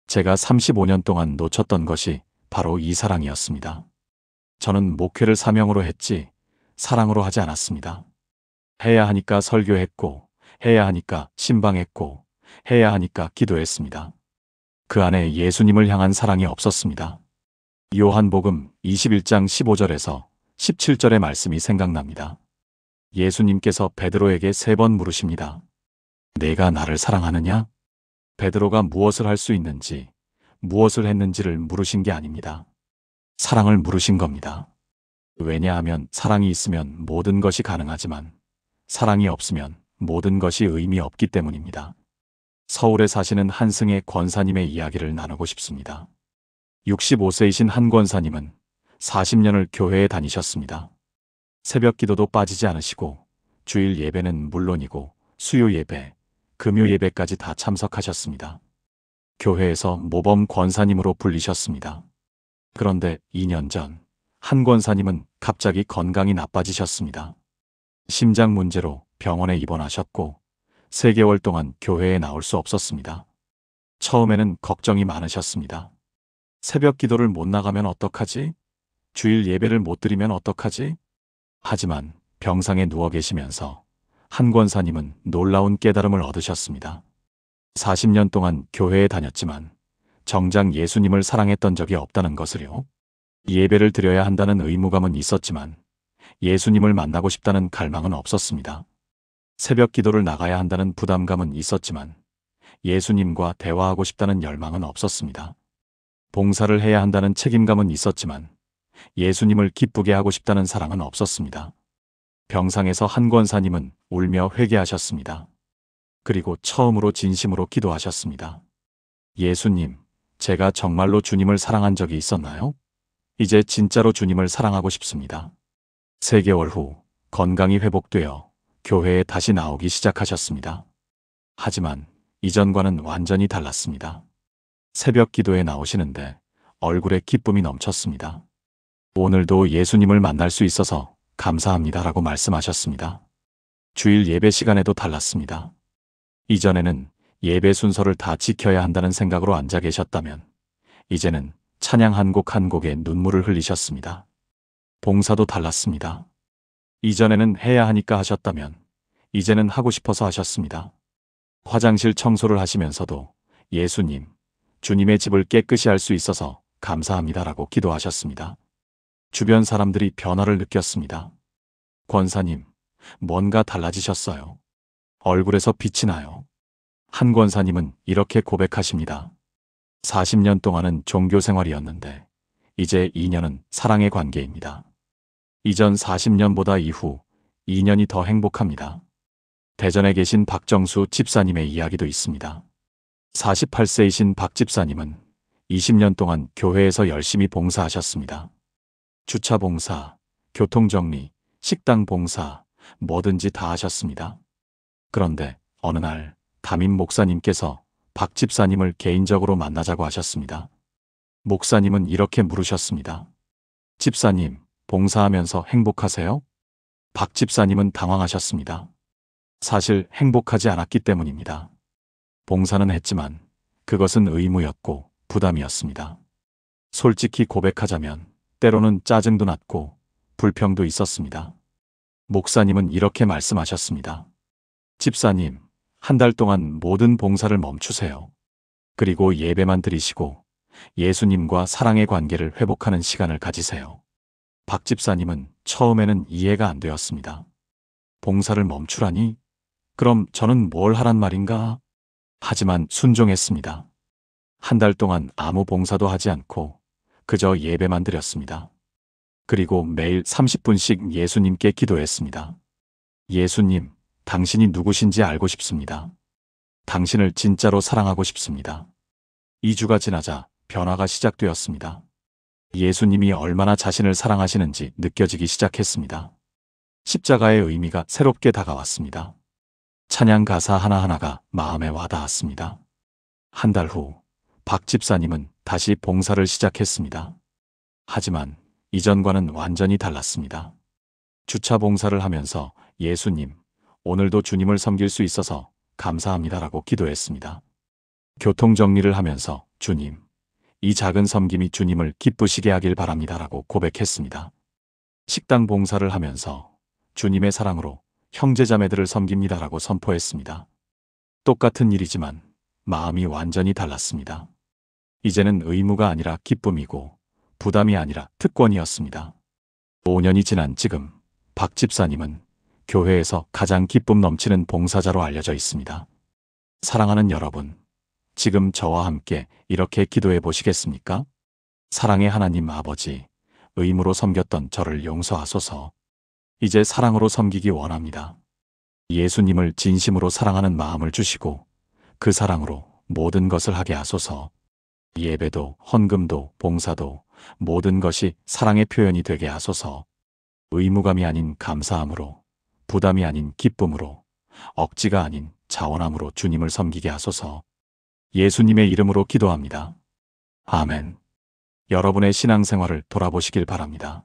제가 35년 동안 놓쳤던 것이 바로 이 사랑이었습니다. 저는 목회를 사명으로 했지 사랑으로 하지 않았습니다. 해야 하니까 설교했고 해야 하니까 신방했고 해야 하니까 기도했습니다. 그 안에 예수님을 향한 사랑이 없었습니다. 요한복음 21장 15절에서 17절의 말씀이 생각납니다. 예수님께서 베드로에게 3번 물으십니다. 내가 나를 사랑하느냐? 베드로가 무엇을 할 수 있는지, 무엇을 했는지를 물으신 게 아닙니다. 사랑을 물으신 겁니다. 왜냐하면 사랑이 있으면 모든 것이 가능하지만 사랑이 없으면 모든 것이 의미 없기 때문입니다. 서울에 사시는 한승의 권사님의 이야기를 나누고 싶습니다. 65세이신 한 권사님은 40년을 교회에 다니셨습니다. 새벽 기도도 빠지지 않으시고 주일 예배는 물론이고 수요 예배, 금요 예배까지 다 참석하셨습니다. 교회에서 모범 권사님으로 불리셨습니다. 그런데 2년 전 한 권사님은 갑자기 건강이 나빠지셨습니다. 심장 문제로 병원에 입원하셨고 3개월 동안 교회에 나올 수 없었습니다. 처음에는 걱정이 많으셨습니다. 새벽 기도를 못 나가면 어떡하지? 주일 예배를 못 드리면 어떡하지? 하지만 병상에 누워 계시면서 한 권사님은 놀라운 깨달음을 얻으셨습니다. 40년 동안 교회에 다녔지만 정작 예수님을 사랑했던 적이 없다는 것을요. 예배를 드려야 한다는 의무감은 있었지만 예수님을 만나고 싶다는 갈망은 없었습니다. 새벽 기도를 나가야 한다는 부담감은 있었지만 예수님과 대화하고 싶다는 열망은 없었습니다. 봉사를 해야 한다는 책임감은 있었지만 예수님을 기쁘게 하고 싶다는 사랑은 없었습니다. 병상에서 한 권사님은 울며 회개하셨습니다. 그리고 처음으로 진심으로 기도하셨습니다. 예수님, 제가 정말로 주님을 사랑한 적이 있었나요? 이제 진짜로 주님을 사랑하고 싶습니다. 3개월 후 건강이 회복되어 교회에 다시 나오기 시작하셨습니다. 하지만 이전과는 완전히 달랐습니다. 새벽 기도에 나오시는데 얼굴에 기쁨이 넘쳤습니다. 오늘도 예수님을 만날 수 있어서 감사합니다라고 말씀하셨습니다. 주일 예배 시간에도 달랐습니다. 이전에는 예배 순서를 다 지켜야 한다는 생각으로 앉아 계셨다면 이제는 찬양 한 곡 한 곡에 눈물을 흘리셨습니다. 봉사도 달랐습니다. 이전에는 해야 하니까 하셨다면 이제는 하고 싶어서 하셨습니다. 화장실 청소를 하시면서도 예수님, 주님의 집을 깨끗이 할 수 있어서 감사합니다라고 기도하셨습니다. 주변 사람들이 변화를 느꼈습니다. 권사님, 뭔가 달라지셨어요. 얼굴에서 빛이 나요. 한 권사님은 이렇게 고백하십니다. 40년 동안은 종교 생활이었는데 이제 2년은 사랑의 관계입니다. 이전 40년보다 이후 2년이 더 행복합니다. 대전에 계신 박정수 집사님의 이야기도 있습니다. 48세이신 박 집사님은 20년 동안 교회에서 열심히 봉사하셨습니다. 주차 봉사, 교통 정리, 식당 봉사, 뭐든지 다 하셨습니다. 그런데 어느 날 담임 목사님께서 박 집사님을 개인적으로 만나자고 하셨습니다. 목사님은 이렇게 물으셨습니다. 집사님, 봉사하면서 행복하세요? 박 집사님은 당황하셨습니다. 사실 행복하지 않았기 때문입니다. 봉사는 했지만 그것은 의무였고 부담이었습니다. 솔직히 고백하자면 때로는 짜증도 났고 불평도 있었습니다. 목사님은 이렇게 말씀하셨습니다. 집사님, 한 달 동안 모든 봉사를 멈추세요. 그리고 예배만 드리시고 예수님과 사랑의 관계를 회복하는 시간을 가지세요. 박 집사님은 처음에는 이해가 안 되었습니다. 봉사를 멈추라니? 그럼 저는 뭘 하란 말인가? 하지만 순종했습니다. 한 달 동안 아무 봉사도 하지 않고 그저 예배만 드렸습니다. 그리고 매일 30분씩 예수님께 기도했습니다. 예수님, 당신이 누구신지 알고 싶습니다. 당신을 진짜로 사랑하고 싶습니다. 2주가 지나자 변화가 시작되었습니다. 예수님이 얼마나 자신을 사랑하시는지 느껴지기 시작했습니다. 십자가의 의미가 새롭게 다가왔습니다. 찬양 가사 하나하나가 마음에 와닿았습니다. 한 달 후, 박 집사님은 다시 봉사를 시작했습니다. 하지만 이전과는 완전히 달랐습니다. 주차 봉사를 하면서 예수님, 오늘도 주님을 섬길 수 있어서 감사합니다라고 기도했습니다. 교통 정리를 하면서 주님, 이 작은 섬김이 주님을 기쁘시게 하길 바랍니다라고 고백했습니다. 식당 봉사를 하면서 주님의 사랑으로 형제자매들을 섬깁니다라고 선포했습니다. 똑같은 일이지만 마음이 완전히 달랐습니다. 이제는 의무가 아니라 기쁨이고 부담이 아니라 특권이었습니다. 5년이 지난 지금 박 집사님은 교회에서 가장 기쁨 넘치는 봉사자로 알려져 있습니다. 사랑하는 여러분, 지금 저와 함께 이렇게 기도해 보시겠습니까? 사랑의 하나님 아버지, 의무로 섬겼던 저를 용서하소서. 이제 사랑으로 섬기기 원합니다. 예수님을 진심으로 사랑하는 마음을 주시고 그 사랑으로 모든 것을 하게 하소서. 예배도 헌금도 봉사도 모든 것이 사랑의 표현이 되게 하소서. 의무감이 아닌 감사함으로, 부담이 아닌 기쁨으로, 억지가 아닌 자원함으로 주님을 섬기게 하소서. 예수님의 이름으로 기도합니다. 아멘. 여러분의 신앙생활을 돌아보시길 바랍니다.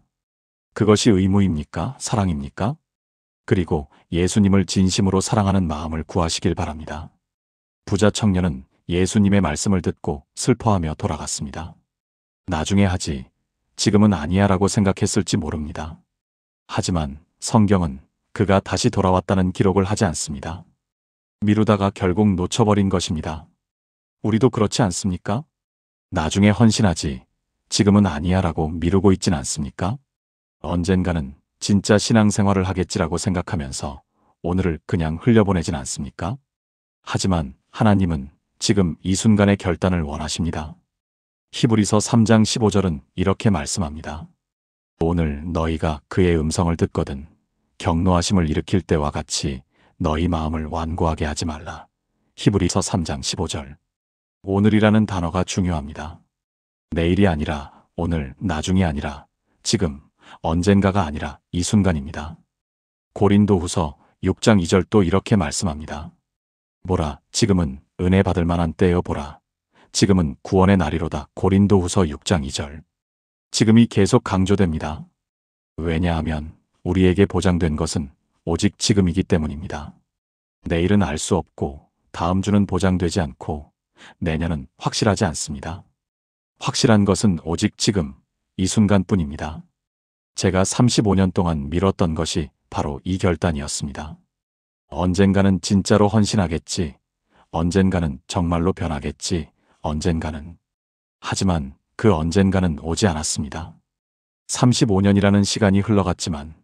그것이 의무입니까? 사랑입니까? 그리고 예수님을 진심으로 사랑하는 마음을 구하시길 바랍니다. 부자 청년은 예수님의 말씀을 듣고 슬퍼하며 돌아갔습니다. 나중에 하지, 지금은 아니야 라고 생각했을지 모릅니다. 하지만 성경은 그가 다시 돌아왔다는 기록을 하지 않습니다. 미루다가 결국 놓쳐버린 것입니다. 우리도 그렇지 않습니까? 나중에 헌신하지, 지금은 아니야 라고 미루고 있진 않습니까? 언젠가는 진짜 신앙생활을 하겠지라고 생각하면서 오늘을 그냥 흘려보내진 않습니까? 하지만 하나님은 지금 이 순간의 결단을 원하십니다. 히브리서 3장 15절은 이렇게 말씀합니다. 오늘 너희가 그의 음성을 듣거든 경노하심을 일으킬 때와 같이 너희 마음을 완고하게 하지 말라. 히브리서 3장 15절. 오늘이라는 단어가 중요합니다. 내일이 아니라 오늘, 나중이 아니라 지금, 언젠가가 아니라 이 순간입니다. 고린도후서 6장 2절도 이렇게 말씀합니다. 보라, 지금은 은혜 받을 만한 때여 보라. 지금은 구원의 날이로다. 고린도후서 6장 2절. 지금이 계속 강조됩니다. 왜냐하면 우리에게 보장된 것은 오직 지금이기 때문입니다. 내일은 알 수 없고 다음 주는 보장되지 않고 내년은 확실하지 않습니다. 확실한 것은 오직 지금, 이 순간뿐입니다. 제가 35년 동안 미뤘던 것이 바로 이 결단이었습니다. 언젠가는 진짜로 헌신하겠지. 언젠가는 정말로 변하겠지. 언젠가는. 하지만 그 언젠가는 오지 않았습니다. 35년이라는 시간이 흘러갔지만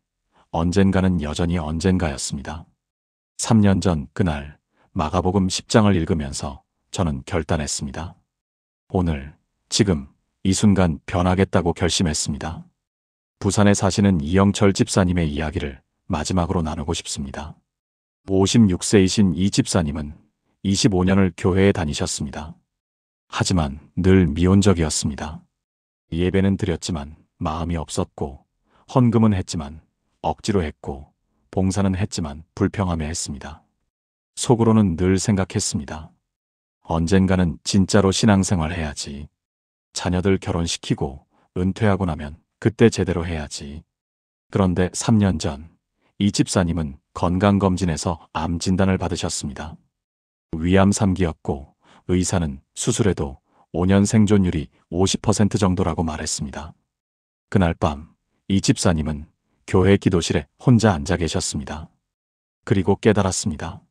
언젠가는 여전히 언젠가였습니다. 3년 전 그날 마가복음 10장을 읽으면서 저는 결단했습니다. 오늘, 지금, 이 순간 변하겠다고 결심했습니다. 부산에 사시는 이영철 집사님의 이야기를 마지막으로 나누고 싶습니다. 56세이신 이 집사님은 25년을 교회에 다니셨습니다. 하지만 늘 미온적이었습니다. 예배는 드렸지만 마음이 없었고, 헌금은 했지만 억지로 했고, 봉사는 했지만 불평하며 했습니다. 속으로는 늘 생각했습니다. 언젠가는 진짜로 신앙생활 해야지. 자녀들 결혼시키고 은퇴하고 나면 그때 제대로 해야지. 그런데 3년 전 이 집사님은 건강검진에서 암 진단을 받으셨습니다. 위암 3기였고 의사는 수술해도 5년 생존율이 50% 정도라고 말했습니다. 그날 밤 이 집사님은 교회 기도실에 혼자 앉아 계셨습니다. 그리고 깨달았습니다.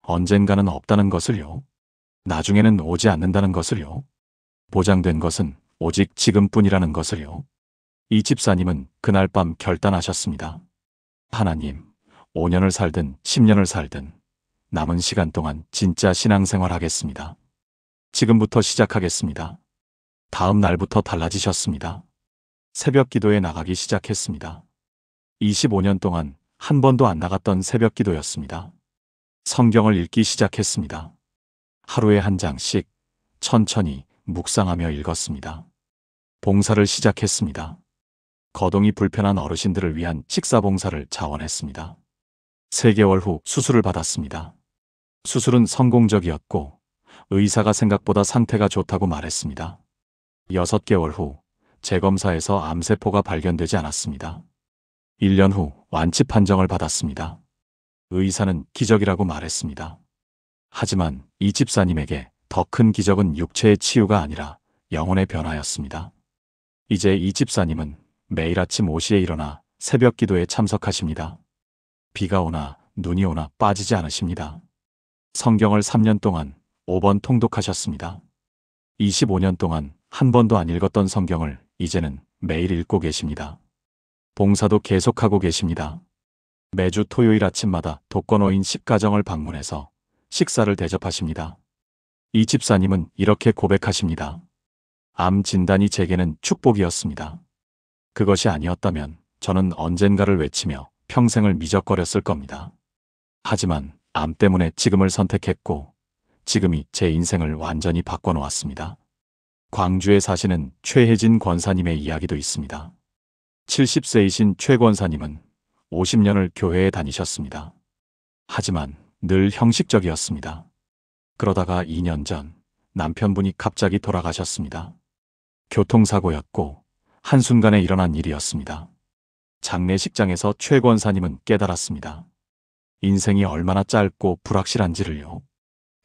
언젠가는 없다는 것을요. 나중에는 오지 않는다는 것을요. 보장된 것은 오직 지금뿐이라는 것을요. 이 집사님은 그날 밤 결단하셨습니다. 하나님, 5년을 살든 10년을 살든 남은 시간 동안 진짜 신앙생활 하겠습니다. 지금부터 시작하겠습니다. 다음 날부터 달라지셨습니다. 새벽 기도에 나가기 시작했습니다. 25년 동안 한 번도 안 나갔던 새벽 기도였습니다. 성경을 읽기 시작했습니다. 하루에 한 장씩 천천히 묵상하며 읽었습니다. 봉사를 시작했습니다. 거동이 불편한 어르신들을 위한 식사 봉사를 자원했습니다. 3개월 후 수술을 받았습니다. 수술은 성공적이었고 의사가 생각보다 상태가 좋다고 말했습니다. 6개월 후 재검사에서 암세포가 발견되지 않았습니다. 1년 후 완치 판정을 받았습니다. 의사는 기적이라고 말했습니다. 하지만 이 집사님에게 더 큰 기적은 육체의 치유가 아니라 영혼의 변화였습니다. 이제 이 집사님은 매일 아침 5시에 일어나 새벽 기도에 참석하십니다. 비가 오나 눈이 오나 빠지지 않으십니다. 성경을 3년 동안 5번 통독하셨습니다. 25년 동안 한 번도 안 읽었던 성경을 이제는 매일 읽고 계십니다. 봉사도 계속하고 계십니다. 매주 토요일 아침마다 독거노인 10가정을 방문해서 식사를 대접하십니다. 이 집사님은 이렇게 고백하십니다. 암 진단이 제게는 축복이었습니다. 그것이 아니었다면 저는 언젠가를 외치며 평생을 미적거렸을 겁니다. 하지만 암 때문에 지금을 선택했고 지금이 제 인생을 완전히 바꿔놓았습니다. 광주에 사시는 최혜진 권사님의 이야기도 있습니다. 70세이신 최 권사님은 50년을 교회에 다니셨습니다. 하지만 늘 형식적이었습니다. 그러다가 2년 전 남편분이 갑자기 돌아가셨습니다. 교통사고였고 한순간에 일어난 일이었습니다. 장례식장에서 최 권사님은 깨달았습니다. 인생이 얼마나 짧고 불확실한지를요.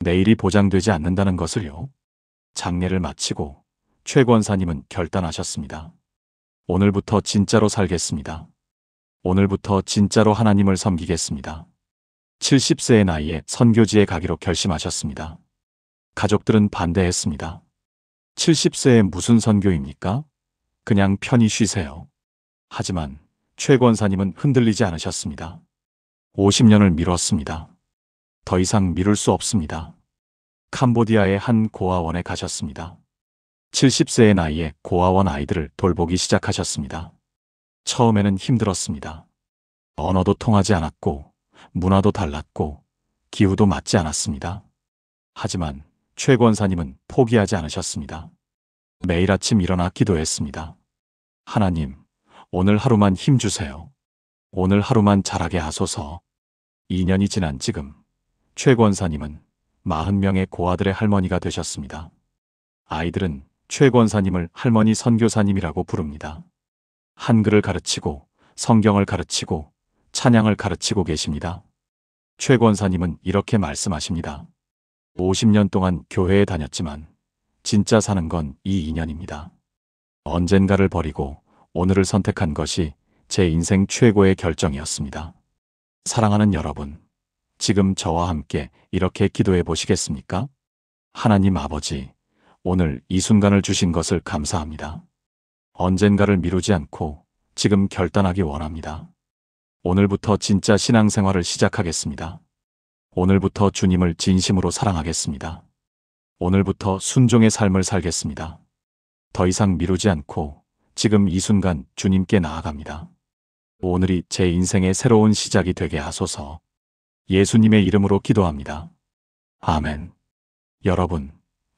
내일이 보장되지 않는다는 것을요. 장례를 마치고 최 권사님은 결단하셨습니다. 오늘부터 진짜로 살겠습니다. 오늘부터 진짜로 하나님을 섬기겠습니다. 70세의 나이에 선교지에 가기로 결심하셨습니다. 가족들은 반대했습니다. 70세에 무슨 선교입니까? 그냥 편히 쉬세요. 하지만 최 권사님은 흔들리지 않으셨습니다. 50년을 미뤘습니다. 더 이상 미룰 수 없습니다. 캄보디아의 한 고아원에 가셨습니다. 70세의 나이에 고아원 아이들을 돌보기 시작하셨습니다. 처음에는 힘들었습니다. 언어도 통하지 않았고 문화도 달랐고 기후도 맞지 않았습니다. 하지만 최 권사님은 포기하지 않으셨습니다. 매일 아침 일어나 기도했습니다. 하나님, 오늘 하루만 힘주세요. 오늘 하루만 잘하게 하소서. 2년이 지난 지금 최 권사님은 40명의 고아들의 할머니가 되셨습니다. 아이들은 최 권사님을 할머니 선교사님이라고 부릅니다. 한글을 가르치고 성경을 가르치고 찬양을 가르치고 계십니다. 최 권사님은 이렇게 말씀하십니다. 50년 동안 교회에 다녔지만 진짜 사는 건 이 인연입니다. 언젠가를 버리고 오늘을 선택한 것이 제 인생 최고의 결정이었습니다. 사랑하는 여러분, 지금 저와 함께 이렇게 기도해 보시겠습니까? 하나님 아버지, 오늘 이 순간을 주신 것을 감사합니다. 언젠가를 미루지 않고 지금 결단하기 원합니다. 오늘부터 진짜 신앙생활을 시작하겠습니다. 오늘부터 주님을 진심으로 사랑하겠습니다. 오늘부터 순종의 삶을 살겠습니다. 더 이상 미루지 않고 지금 이 순간 주님께 나아갑니다. 오늘이 제 인생의 새로운 시작이 되게 하소서. 예수님의 이름으로 기도합니다. 아멘. 여러분,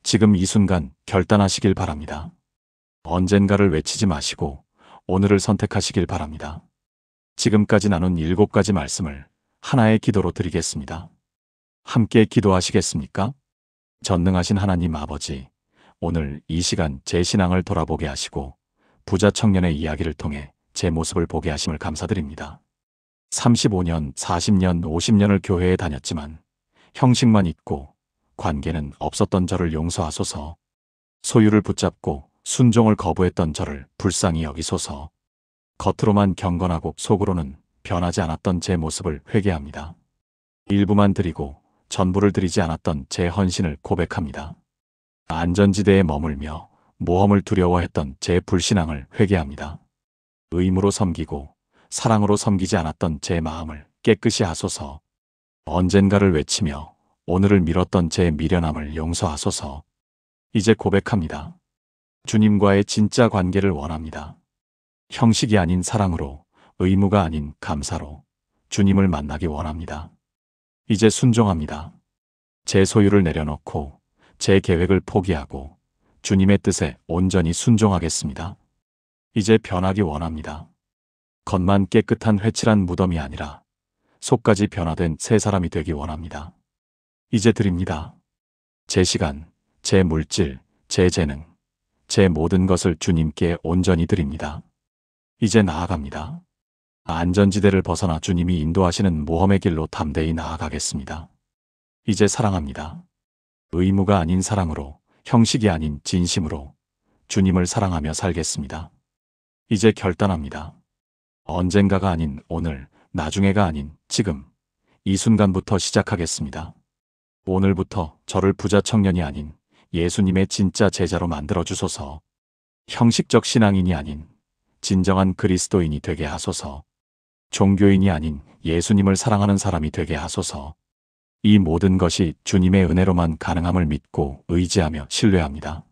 지금 이 순간 결단하시길 바랍니다. 언젠가를 외치지 마시고 오늘을 선택하시길 바랍니다. 지금까지 나눈 7가지 말씀을 하나의 기도로 드리겠습니다. 함께 기도하시겠습니까? 전능하신 하나님 아버지, 오늘 이 시간 제 신앙을 돌아보게 하시고 부자 청년의 이야기를 통해 제 모습을 보게 하심을 감사드립니다. 35년, 40년, 50년을 교회에 다녔지만 형식만 있고 관계는 없었던 저를 용서하소서. 소유를 붙잡고 순종을 거부했던 저를 불쌍히 여기소서. 겉으로만 경건하고 속으로는 변하지 않았던 제 모습을 회개합니다. 일부만 드리고 전부를 드리지 않았던 제 헌신을 고백합니다. 안전지대에 머물며 모험을 두려워했던 제 불신앙을 회개합니다. 의무로 섬기고 사랑으로 섬기지 않았던 제 마음을 깨끗이 하소서. 언젠가를 외치며 오늘을 미뤘던 제 미련함을 용서하소서. 이제 고백합니다. 주님과의 진짜 관계를 원합니다. 형식이 아닌 사랑으로, 의무가 아닌 감사로 주님을 만나기 원합니다. 이제 순종합니다. 제 소유를 내려놓고 제 계획을 포기하고 주님의 뜻에 온전히 순종하겠습니다. 이제 변하기 원합니다. 겉만 깨끗한 회칠한 무덤이 아니라 속까지 변화된 새 사람이 되기 원합니다. 이제 드립니다. 제 시간, 제 물질, 제 재능, 제 모든 것을 주님께 온전히 드립니다. 이제 나아갑니다. 안전지대를 벗어나 주님이 인도하시는 모험의 길로 담대히 나아가겠습니다. 이제 사랑합니다. 의무가 아닌 사랑으로, 형식이 아닌 진심으로 주님을 사랑하며 살겠습니다. 이제 결단합니다. 언젠가가 아닌 오늘, 나중에가 아닌 지금, 이 순간부터 시작하겠습니다. 오늘부터 저를 부자 청년이 아닌 예수님의 진짜 제자로 만들어 주소서. 형식적 신앙인이 아닌 진정한 그리스도인이 되게 하소서. 종교인이 아닌 예수님을 사랑하는 사람이 되게 하소서. 이 모든 것이 주님의 은혜로만 가능함을 믿고 의지하며 신뢰합니다.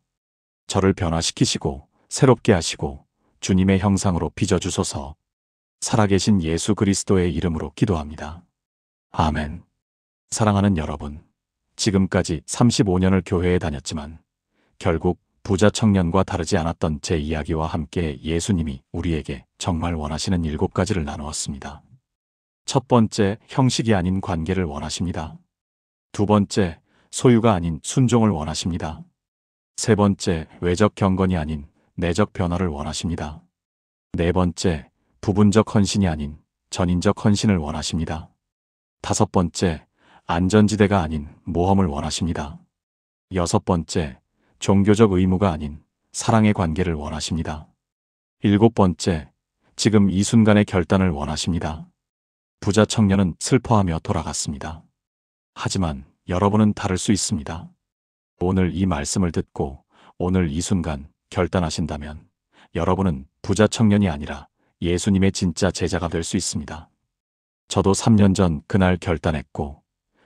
저를 변화시키시고 새롭게 하시고 주님의 형상으로 빚어주소서. 살아계신 예수 그리스도의 이름으로 기도합니다. 아멘. 사랑하는 여러분, 지금까지 35년을 교회에 다녔지만 결국 부자 청년과 다르지 않았던 제 이야기와 함께 예수님이 우리에게 정말 원하시는 7가지를 나누었습니다. 첫 번째, 형식이 아닌 관계를 원하십니다. 두 번째, 소유가 아닌 순종을 원하십니다. 세 번째, 외적 경건이 아닌 내적 변화를 원하십니다. 네 번째, 부분적 헌신이 아닌 전인적 헌신을 원하십니다. 다섯 번째, 안전지대가 아닌 모험을 원하십니다. 여섯 번째, 종교적 의무가 아닌 사랑의 관계를 원하십니다. 일곱 번째, 지금 이 순간의 결단을 원하십니다. 부자 청년은 슬퍼하며 돌아갔습니다. 하지만 여러분은 다를 수 있습니다. 오늘 이 말씀을 듣고 오늘 이 순간 결단하신다면 여러분은 부자 청년이 아니라 예수님의 진짜 제자가 될 수 있습니다. 저도 3년 전 그날 결단했고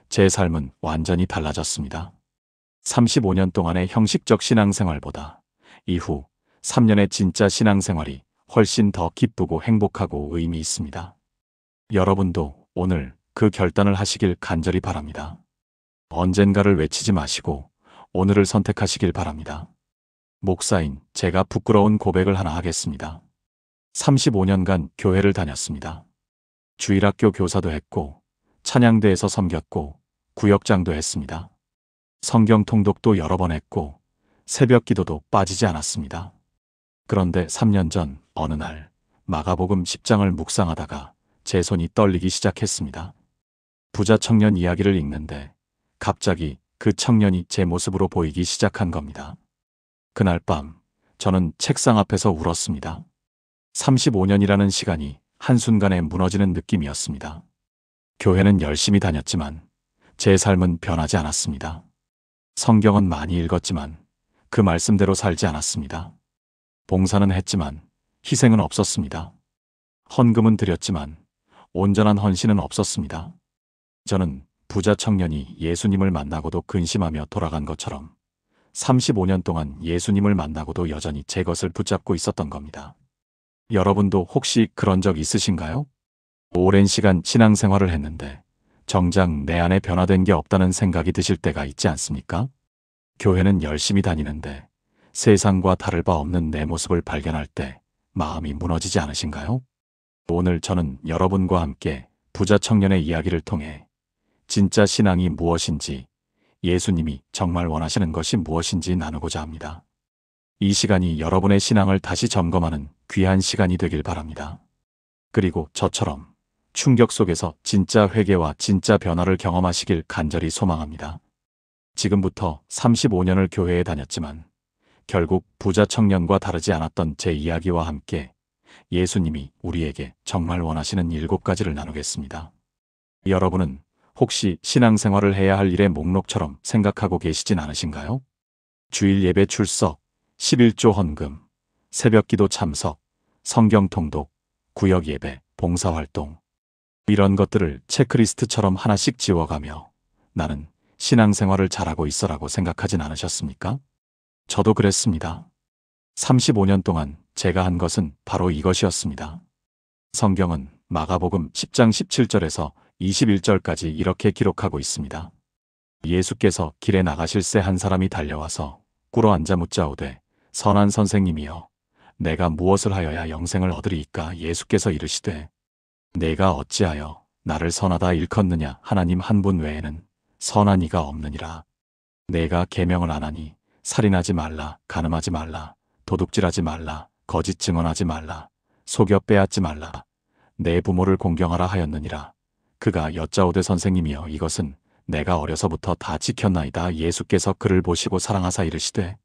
제 삶은 완전히 달라졌습니다. 35년 동안의 형식적 신앙생활보다 이후 3년의 진짜 신앙생활이 훨씬 더 기쁘고 행복하고 의미 있습니다. 여러분도 오늘 그 결단을 하시길 간절히 바랍니다. 언젠가를 외치지 마시고 오늘을 선택하시길 바랍니다. 목사인 제가 부끄러운 고백을 하나 하겠습니다. 35년간 교회를 다녔습니다. 주일학교 교사도 했고 찬양대에서 섬겼고 구역장도 했습니다. 성경 통독도 여러 번 했고 새벽 기도도 빠지지 않았습니다. 그런데 3년 전 어느 날 마가복음 10장을 묵상하다가 제 손이 떨리기 시작했습니다. 부자 청년 이야기를 읽는데 갑자기 그 청년이 제 모습으로 보이기 시작한 겁니다. 그날 밤 저는 책상 앞에서 울었습니다. 35년이라는 시간이 한순간에 무너지는 느낌이었습니다. 교회는 열심히 다녔지만 제 삶은 변하지 않았습니다. 성경은 많이 읽었지만 그 말씀대로 살지 않았습니다. 봉사는 했지만 희생은 없었습니다. 헌금은 드렸지만 온전한 헌신은 없었습니다. 저는 부자 청년이 예수님을 만나고도 근심하며 돌아간 것처럼 35년 동안 예수님을 만나고도 여전히 제 것을 붙잡고 있었던 겁니다. 여러분도 혹시 그런 적 있으신가요? 오랜 시간 신앙생활을 했는데 정작 내 안에 변화된 게 없다는 생각이 드실 때가 있지 않습니까? 교회는 열심히 다니는데 세상과 다를 바 없는 내 모습을 발견할 때 마음이 무너지지 않으신가요? 오늘 저는 여러분과 함께 부자 청년의 이야기를 통해 진짜 신앙이 무엇인지, 예수님이 정말 원하시는 것이 무엇인지 나누고자 합니다. 이 시간이 여러분의 신앙을 다시 점검하는 귀한 시간이 되길 바랍니다. 그리고 저처럼 충격 속에서 진짜 회개와 진짜 변화를 경험하시길 간절히 소망합니다. 지금부터 35년을 교회에 다녔지만 결국 부자 청년과 다르지 않았던 제 이야기와 함께 예수님이 우리에게 정말 원하시는 7가지를 나누겠습니다. 여러분은 혹시 신앙생활을 해야 할 일의 목록처럼 생각하고 계시진 않으신가요? 주일 예배 출석, 11조 헌금, 새벽기도 참석, 성경 통독, 구역 예배, 봉사활동, 이런 것들을 체크리스트처럼 하나씩 지워가며 나는 신앙생활을 잘하고 있어라고 생각하진 않으셨습니까? 저도 그랬습니다. 35년 동안 제가 한 것은 바로 이것이었습니다. 성경은 마가복음 10장 17절에서 21절까지 이렇게 기록하고 있습니다. 예수께서 길에 나가실새 한 사람이 달려와서 꿇어 앉아 묻자오되 선한 선생님이여 내가 무엇을 하여야 영생을 얻으리이까? 예수께서 이르시되 내가 어찌하여 나를 선하다 일컫느냐? 하나님 한 분 외에는 선한 이가 없느니라. 내가 계명을 안 하니 살인하지 말라, 간음하지 말라, 도둑질하지 말라, 거짓 증언하지 말라, 속여 빼앗지 말라, 내 부모를 공경하라 하였느니라. 그가 여짜오되 선생님이여 이것은 내가 어려서부터 다 지켰나이다. 예수께서 그를 보시고 사랑하사 이르시되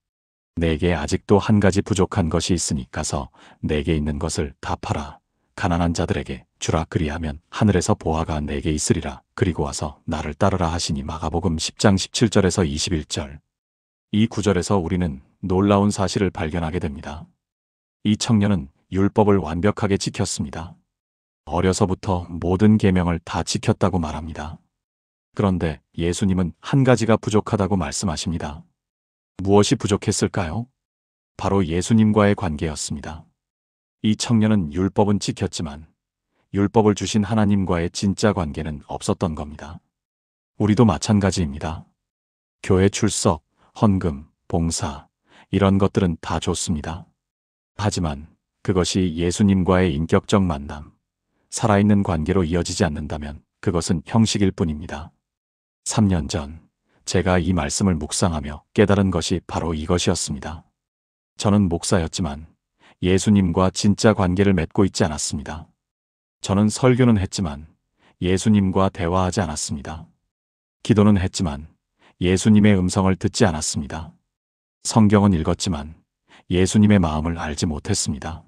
내게 아직도 한 가지 부족한 것이 있으니 가서 내게 있는 것을 다 팔아 가난한 자들에게 주라. 그리하면 하늘에서 보화가 내게 있으리라. 그리고 와서 나를 따르라 하시니. 마가복음 10장 17절에서 21절. 이 구절에서 우리는 놀라운 사실을 발견하게 됩니다. 이 청년은 율법을 완벽하게 지켰습니다. 어려서부터 모든 계명을 다 지켰다고 말합니다. 그런데 예수님은 한 가지가 부족하다고 말씀하십니다. 무엇이 부족했을까요? 바로 예수님과의 관계였습니다. 이 청년은 율법은 지켰지만 율법을 주신 하나님과의 진짜 관계는 없었던 겁니다. 우리도 마찬가지입니다. 교회 출석, 헌금, 봉사, 이런 것들은 다 좋습니다. 하지만 그것이 예수님과의 인격적 만남, 살아있는 관계로 이어지지 않는다면 그것은 형식일 뿐입니다. 3년 전 제가 이 말씀을 묵상하며 깨달은 것이 바로 이것이었습니다. 저는 목사였지만 예수님과 진짜 관계를 맺고 있지 않았습니다. 저는 설교는 했지만 예수님과 대화하지 않았습니다. 기도는 했지만 예수님의 음성을 듣지 않았습니다. 성경은 읽었지만 예수님의 마음을 알지 못했습니다.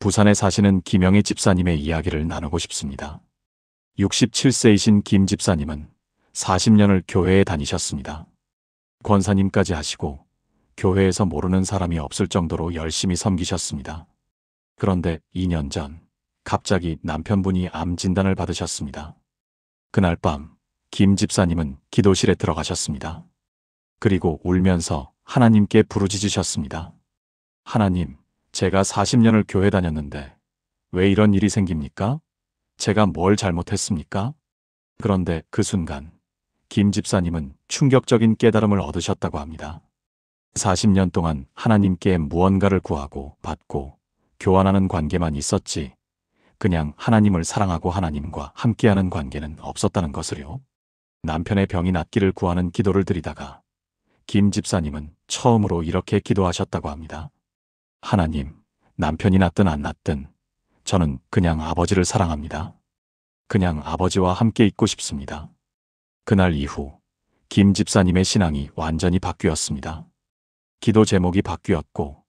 부산에 사시는 김영희 집사님의 이야기를 나누고 싶습니다. 67세이신 김 집사님은 40년을 교회에 다니셨습니다. 권사님까지 하시고 교회에서 모르는 사람이 없을 정도로 열심히 섬기셨습니다. 그런데 2년 전 갑자기 남편분이 암 진단을 받으셨습니다. 그날 밤 김 집사님은 기도실에 들어가셨습니다. 그리고 울면서 하나님께 부르짖으셨습니다. 하나님, 제가 40년을 교회 다녔는데 왜 이런 일이 생깁니까? 제가 뭘 잘못했습니까? 그런데 그 순간 김 집사님은 충격적인 깨달음을 얻으셨다고 합니다. 40년 동안 하나님께 무언가를 구하고 받고 교환하는 관계만 있었지 그냥 하나님을 사랑하고 하나님과 함께하는 관계는 없었다는 것을요. 남편의 병이 낫기를 구하는 기도를 드리다가 김 집사님은 처음으로 이렇게 기도하셨다고 합니다. 하나님, 남편이 낫든 안 낫든 저는 그냥 아버지를 사랑합니다. 그냥 아버지와 함께 있고 싶습니다. 그날 이후 김 집사님의 신앙이 완전히 바뀌었습니다. 기도 제목이 바뀌었고,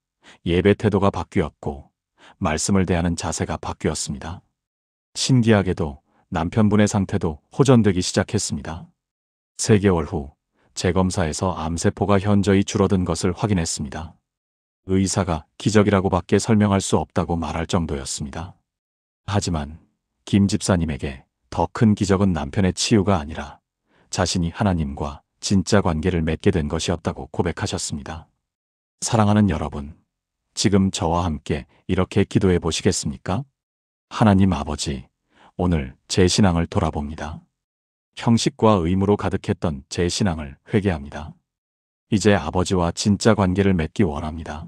예배 태도가 바뀌었고, 말씀을 대하는 자세가 바뀌었습니다. 신기하게도 남편분의 상태도 호전되기 시작했습니다. 3개월 후 재검사에서 암세포가 현저히 줄어든 것을 확인했습니다. 의사가 기적이라고밖에 설명할 수 없다고 말할 정도였습니다. 하지만 김 집사님에게 더 큰 기적은 남편의 치유가 아니라 자신이 하나님과 진짜 관계를 맺게 된 것이었다고 고백하셨습니다. 사랑하는 여러분, 지금 저와 함께 이렇게 기도해 보시겠습니까? 하나님 아버지, 오늘 제 신앙을 돌아봅니다. 형식과 의무로 가득했던 제 신앙을 회개합니다. 이제 아버지와 진짜 관계를 맺기 원합니다.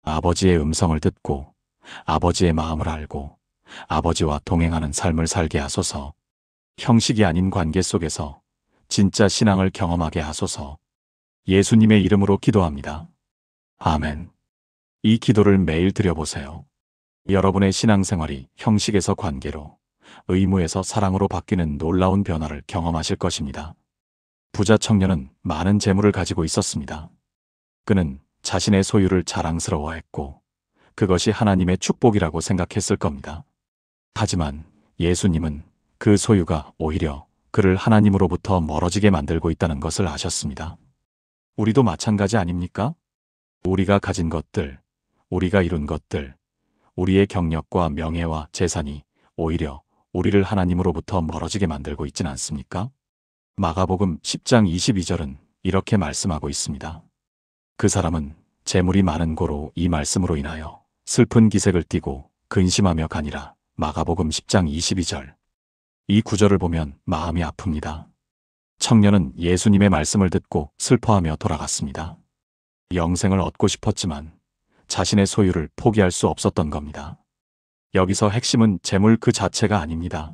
아버지의 음성을 듣고 아버지의 마음을 알고 아버지와 동행하는 삶을 살게 하소서. 형식이 아닌 관계 속에서 진짜 신앙을 경험하게 하소서. 예수님의 이름으로 기도합니다. 아멘. 이 기도를 매일 드려보세요. 여러분의 신앙생활이 형식에서 관계로, 의무에서 사랑으로 바뀌는 놀라운 변화를 경험하실 것입니다. 부자 청년은 많은 재물을 가지고 있었습니다. 그는 자신의 소유를 자랑스러워했고 그것이 하나님의 축복이라고 생각했을 겁니다. 하지만 예수님은 그 소유가 오히려 그를 하나님으로부터 멀어지게 만들고 있다는 것을 아셨습니다. 우리도 마찬가지 아닙니까? 우리가 가진 것들, 우리가 이룬 것들, 우리의 경력과 명예와 재산이 오히려 우리를 하나님으로부터 멀어지게 만들고 있진 않습니까? 마가복음 10장 22절은 이렇게 말씀하고 있습니다. 그 사람은 재물이 많은 고로 이 말씀으로 인하여 슬픈 기색을 띠고 근심하며 가니라. 마가복음 10장 22절. 이 구절을 보면 마음이 아픕니다. 청년은 예수님의 말씀을 듣고 슬퍼하며 돌아갔습니다. 영생을 얻고 싶었지만 자신의 소유를 포기할 수 없었던 겁니다. 여기서 핵심은 재물 그 자체가 아닙니다.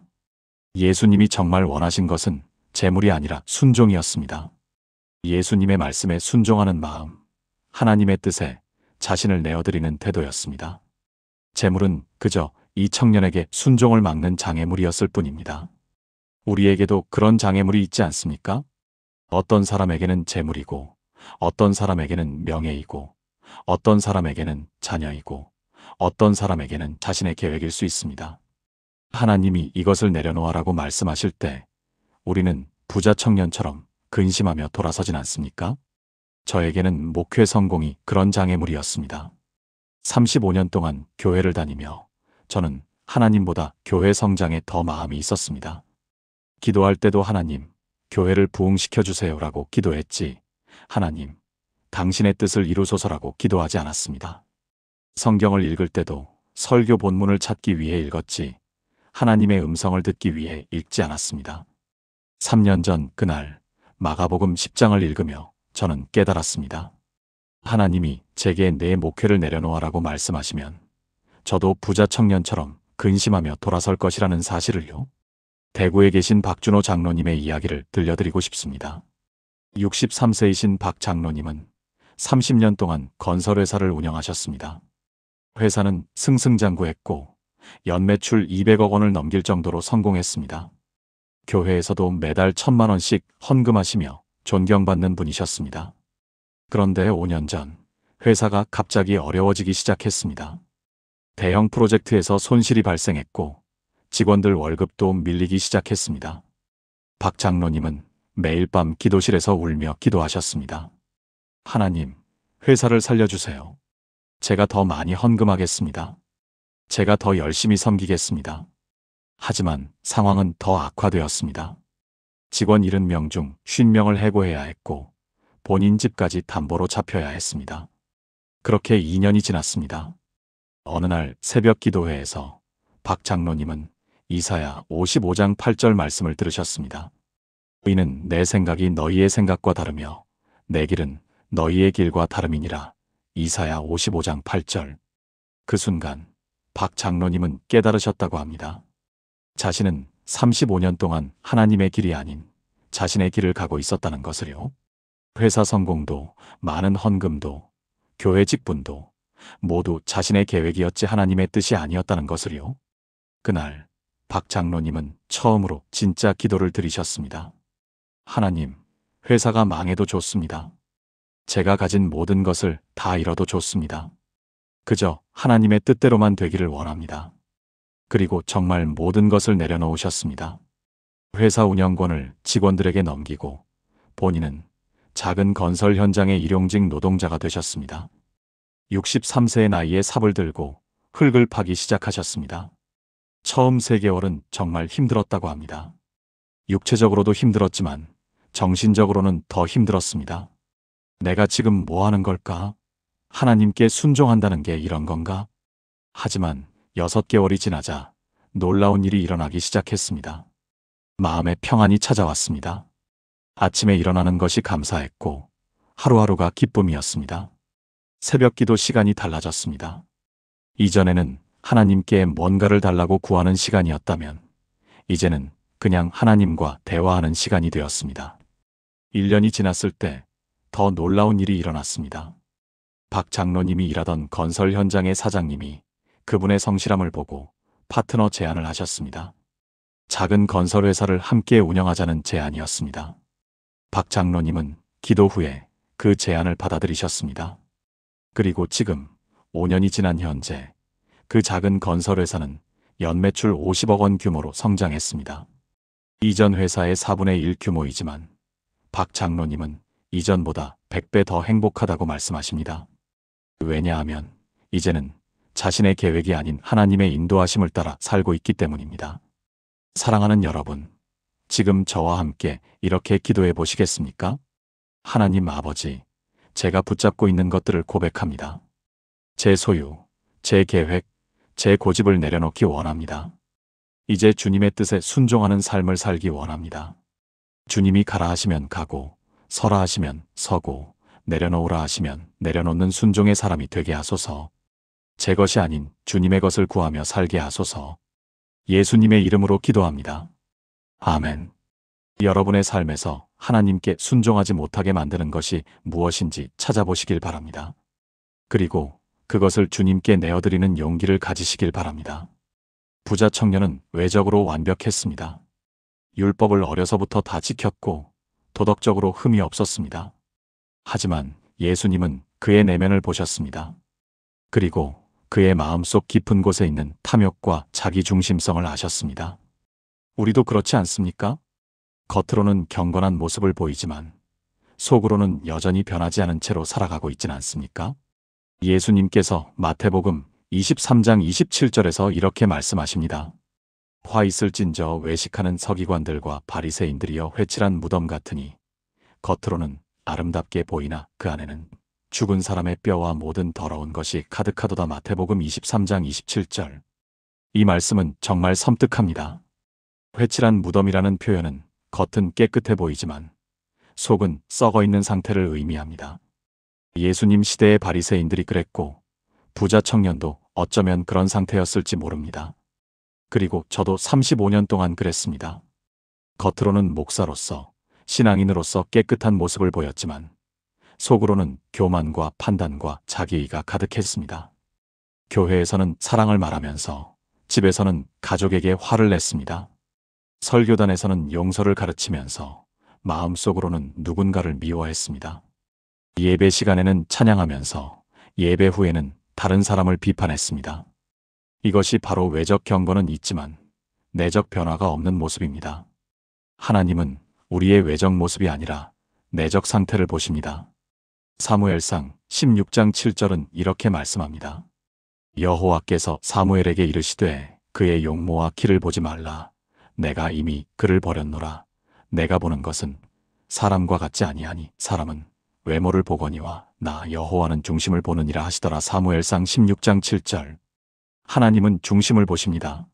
예수님이 정말 원하신 것은 재물이 아니라 순종이었습니다. 예수님의 말씀에 순종하는 마음, 하나님의 뜻에 자신을 내어드리는 태도였습니다. 재물은 그저 이 청년에게 순종을 막는 장애물이었을 뿐입니다. 우리에게도 그런 장애물이 있지 않습니까? 어떤 사람에게는 재물이고, 어떤 사람에게는 명예이고, 어떤 사람에게는 자녀이고, 어떤 사람에게는 자신의 계획일 수 있습니다. 하나님이 이것을 내려놓으라고 말씀하실 때 우리는 부자 청년처럼 근심하며 돌아서진 않습니까? 저에게는 목회 성공이 그런 장애물이었습니다. 35년 동안 교회를 다니며 저는 하나님보다 교회 성장에 더 마음이 있었습니다. 기도할 때도 하나님, 교회를 부흥시켜 주세요라고 기도했지, 하나님, 당신의 뜻을 이루소서라고 기도하지 않았습니다. 성경을 읽을 때도 설교 본문을 찾기 위해 읽었지, 하나님의 음성을 듣기 위해 읽지 않았습니다. 3년 전 그날 마가복음 10장을 읽으며 저는 깨달았습니다. 하나님이 제게 내 목회를 내려놓으라고 말씀하시면 저도 부자 청년처럼 근심하며 돌아설 것이라는 사실을요. 대구에 계신 박준호 장로님의 이야기를 들려드리고 싶습니다. 63세이신 박 장로님은 30년 동안 건설회사를 운영하셨습니다. 회사는 승승장구했고 연매출 200억 원을 넘길 정도로 성공했습니다. 교회에서도 매달 1,000만 원씩 헌금하시며 존경받는 분이셨습니다. 그런데 5년 전 회사가 갑자기 어려워지기 시작했습니다. 대형 프로젝트에서 손실이 발생했고 직원들 월급도 밀리기 시작했습니다. 박 장로님은 매일 밤 기도실에서 울며 기도하셨습니다. 하나님, 회사를 살려주세요. 제가 더 많이 헌금하겠습니다. 제가 더 열심히 섬기겠습니다. 하지만 상황은 더 악화되었습니다. 직원 70명 중 50명을 해고해야 했고 본인 집까지 담보로 잡혀야 했습니다. 그렇게 2년이 지났습니다. 어느 날 새벽 기도회에서 박 장로님은 이사야 55장 8절 말씀을 들으셨습니다. 이는 내 생각이 너희의 생각과 다르며 내 길은 너희의 길과 다름이니라. 이사야 55장 8절. 그 순간 박 장로님은 깨달으셨다고 합니다. 자신은 35년 동안 하나님의 길이 아닌 자신의 길을 가고 있었다는 것을요. 회사 성공도, 많은 헌금도, 교회 직분도 모두 자신의 계획이었지 하나님의 뜻이 아니었다는 것을요. 그날 박 장로님은 처음으로 진짜 기도를 드리셨습니다. 하나님, 회사가 망해도 좋습니다. 제가 가진 모든 것을 다 잃어도 좋습니다. 그저 하나님의 뜻대로만 되기를 원합니다. 그리고 정말 모든 것을 내려놓으셨습니다. 회사 운영권을 직원들에게 넘기고 본인은 작은 건설 현장의 일용직 노동자가 되셨습니다. 63세의 나이에 삽을 들고 흙을 파기 시작하셨습니다. 처음 3개월은 정말 힘들었다고 합니다. 육체적으로도 힘들었지만 정신적으로는 더 힘들었습니다. 내가 지금 뭐 하는 걸까? 하나님께 순종한다는 게 이런 건가? 하지만 6개월이 지나자 놀라운 일이 일어나기 시작했습니다. 마음의 평안이 찾아왔습니다. 아침에 일어나는 것이 감사했고 하루하루가 기쁨이었습니다. 새벽 기도 시간이 달라졌습니다. 이전에는 하나님께 뭔가를 달라고 구하는 시간이었다면 이제는 그냥 하나님과 대화하는 시간이 되었습니다. 1년이 지났을 때 더 놀라운 일이 일어났습니다. 박 장로님이 일하던 건설 현장의 사장님이 그분의 성실함을 보고 파트너 제안을 하셨습니다. 작은 건설 회사를 함께 운영하자는 제안이었습니다. 박 장로님은 기도 후에 그 제안을 받아들이셨습니다. 그리고 지금 5년이 지난 현재 그 작은 건설 회사는 연매출 50억 원 규모로 성장했습니다. 이전 회사의 4분의 1 규모이지만 박 장로님은 이전보다 100배 더 행복하다고 말씀하십니다. 왜냐하면 이제는 자신의 계획이 아닌 하나님의 인도하심을 따라 살고 있기 때문입니다. 사랑하는 여러분, 지금 저와 함께 이렇게 기도해 보시겠습니까? 하나님 아버지, 제가 붙잡고 있는 것들을 고백합니다. 제 소유, 제 계획, 제 고집을 내려놓기 원합니다. 이제 주님의 뜻에 순종하는 삶을 살기 원합니다. 주님이 가라 하시면 가고, 서라 하시면 서고, 내려놓으라 하시면 내려놓는 순종의 사람이 되게 하소서. 제 것이 아닌 주님의 것을 구하며 살게 하소서. 예수님의 이름으로 기도합니다. 아멘. 여러분의 삶에서 하나님께 순종하지 못하게 만드는 것이 무엇인지 찾아보시길 바랍니다. 그리고 그것을 주님께 내어드리는 용기를 가지시길 바랍니다. 부자 청년은 외적으로 완벽했습니다. 율법을 어려서부터 다 지켰고 도덕적으로 흠이 없었습니다. 하지만 예수님은 그의 내면을 보셨습니다. 그리고 그의 마음속 깊은 곳에 있는 탐욕과 자기중심성을 아셨습니다. 우리도 그렇지 않습니까? 겉으로는 경건한 모습을 보이지만 속으로는 여전히 변하지 않은 채로 살아가고 있진 않습니까? 예수님께서 마태복음 23장 27절에서 이렇게 말씀하십니다. 화 있을진저 외식하는 서기관들과 바리새인들이여 회칠한 무덤 같으니 겉으로는 아름답게 보이나 그 안에는 죽은 사람의 뼈와 모든 더러운 것이 가득하도다. 마태복음 23장 27절. 이 말씀은 정말 섬뜩합니다. 회칠한 무덤이라는 표현은 겉은 깨끗해 보이지만 속은 썩어 있는 상태를 의미합니다. 예수님 시대의 바리새인들이 그랬고 부자 청년도 어쩌면 그런 상태였을지 모릅니다. 그리고 저도 35년 동안 그랬습니다. 겉으로는 목사로서, 신앙인으로서 깨끗한 모습을 보였지만 속으로는 교만과 판단과 자기의가 가득했습니다. 교회에서는 사랑을 말하면서 집에서는 가족에게 화를 냈습니다. 설교단에서는 용서를 가르치면서 마음속으로는 누군가를 미워했습니다. 예배 시간에는 찬양하면서 예배 후에는 다른 사람을 비판했습니다. 이것이 바로 외적 경건은 있지만 내적 변화가 없는 모습입니다. 하나님은 우리의 외적 모습이 아니라 내적 상태를 보십니다. 사무엘상 16장 7절은 이렇게 말씀합니다. 여호와께서 사무엘에게 이르시되 그의 용모와 키를 보지 말라. 내가 이미 그를 버렸노라. 내가 보는 것은 사람과 같지 아니하니 사람은 외모를 보거니와 나 여호와는 중심을 보느니라 하시더라. 사무엘상 16장 7절. 하나님은 중심을 보십니다.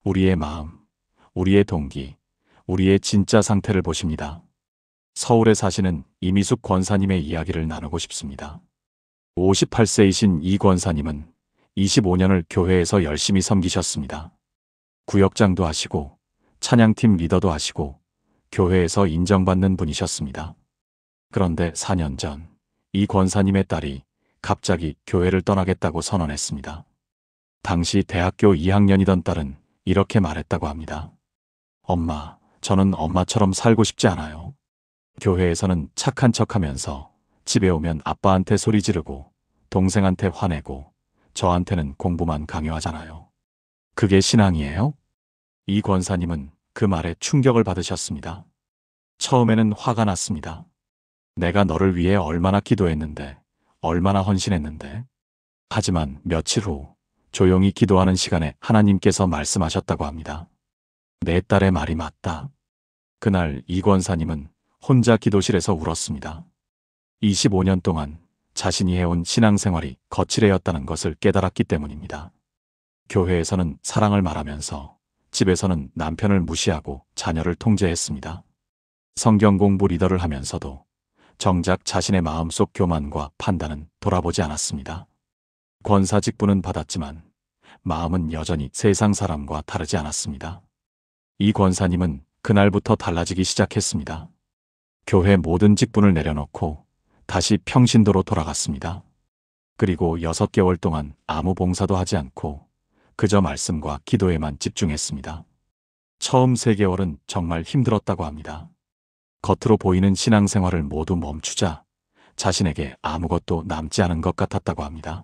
우리의 마음, 우리의 동기, 우리의 진짜 상태를 보십니다. 서울에 사시는 이미숙 권사님의 이야기를 나누고 싶습니다. 58세이신 이 권사님은 25년을 교회에서 열심히 섬기셨습니다. 구역장도 하시고 찬양팀 리더도 하시고 교회에서 인정받는 분이셨습니다. 그런데 4년 전 이 권사님의 딸이 갑자기 교회를 떠나겠다고 선언했습니다. 당시 대학교 2학년이던 딸은 이렇게 말했다고 합니다. 엄마, 저는 엄마처럼 살고 싶지 않아요. 교회에서는 착한 척하면서 집에 오면 아빠한테 소리 지르고 동생한테 화내고 저한테는 공부만 강요하잖아요. 그게 신앙이에요? 이 권사님은 그 말에 충격을 받으셨습니다. 처음에는 화가 났습니다. 내가 너를 위해 얼마나 기도했는데, 얼마나 헌신했는데. 하지만 며칠 후 조용히 기도하는 시간에 하나님께서 말씀하셨다고 합니다. 내 딸의 말이 맞다. 그날 이 권사님은 혼자 기도실에서 울었습니다. 25년 동안 자신이 해온 신앙생활이 거칠애였다는 것을 깨달았기 때문입니다. 교회에서는 사랑을 말하면서 집에서는 남편을 무시하고 자녀를 통제했습니다. 성경 공부 리더를 하면서도 정작 자신의 마음속 교만과 판단은 돌아보지 않았습니다. 권사 직분은 받았지만 마음은 여전히 세상 사람과 다르지 않았습니다. 이 권사님은 그날부터 달라지기 시작했습니다. 교회 모든 직분을 내려놓고 다시 평신도로 돌아갔습니다. 그리고 6개월 동안 아무 봉사도 하지 않고 그저 말씀과 기도에만 집중했습니다. 처음 3개월은 정말 힘들었다고 합니다. 겉으로 보이는 신앙생활을 모두 멈추자 자신에게 아무것도 남지 않은 것 같았다고 합니다.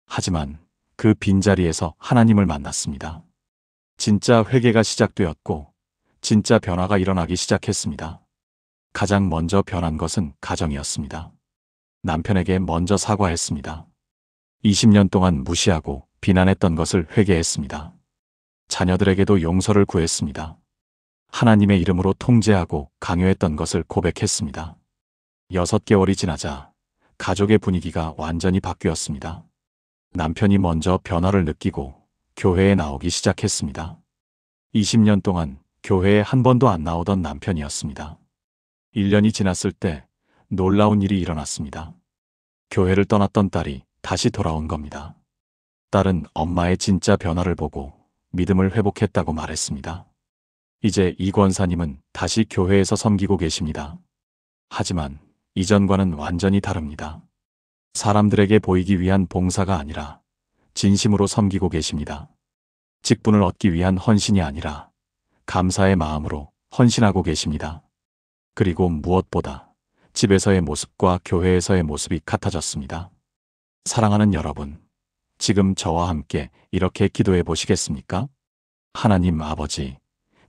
하지만 그 빈자리에서 하나님을 만났습니다. 진짜 회개가 시작되었고 진짜 변화가 일어나기 시작했습니다. 가장 먼저 변한 것은 가정이었습니다. 남편에게 먼저 사과했습니다. 20년 동안 무시하고 비난했던 것을 회개했습니다. 자녀들에게도 용서를 구했습니다. 하나님의 이름으로 통제하고 강요했던 것을 고백했습니다. 6개월이 지나자 가족의 분위기가 완전히 바뀌었습니다. 남편이 먼저 변화를 느끼고 교회에 나오기 시작했습니다. 20년 동안 교회에 한 번도 안 나오던 남편이었습니다. 1년이 지났을 때 놀라운 일이 일어났습니다. 교회를 떠났던 딸이 다시 돌아온 겁니다. 딸은 엄마의 진짜 변화를 보고 믿음을 회복했다고 말했습니다. 이제 이 권사님은 다시 교회에서 섬기고 계십니다. 하지만 이전과는 완전히 다릅니다. 사람들에게 보이기 위한 봉사가 아니라 진심으로 섬기고 계십니다. 직분을 얻기 위한 헌신이 아니라 감사의 마음으로 헌신하고 계십니다. 그리고 무엇보다 집에서의 모습과 교회에서의 모습이 같아졌습니다. 사랑하는 여러분, 지금 저와 함께 이렇게 기도해 보시겠습니까? 하나님 아버지,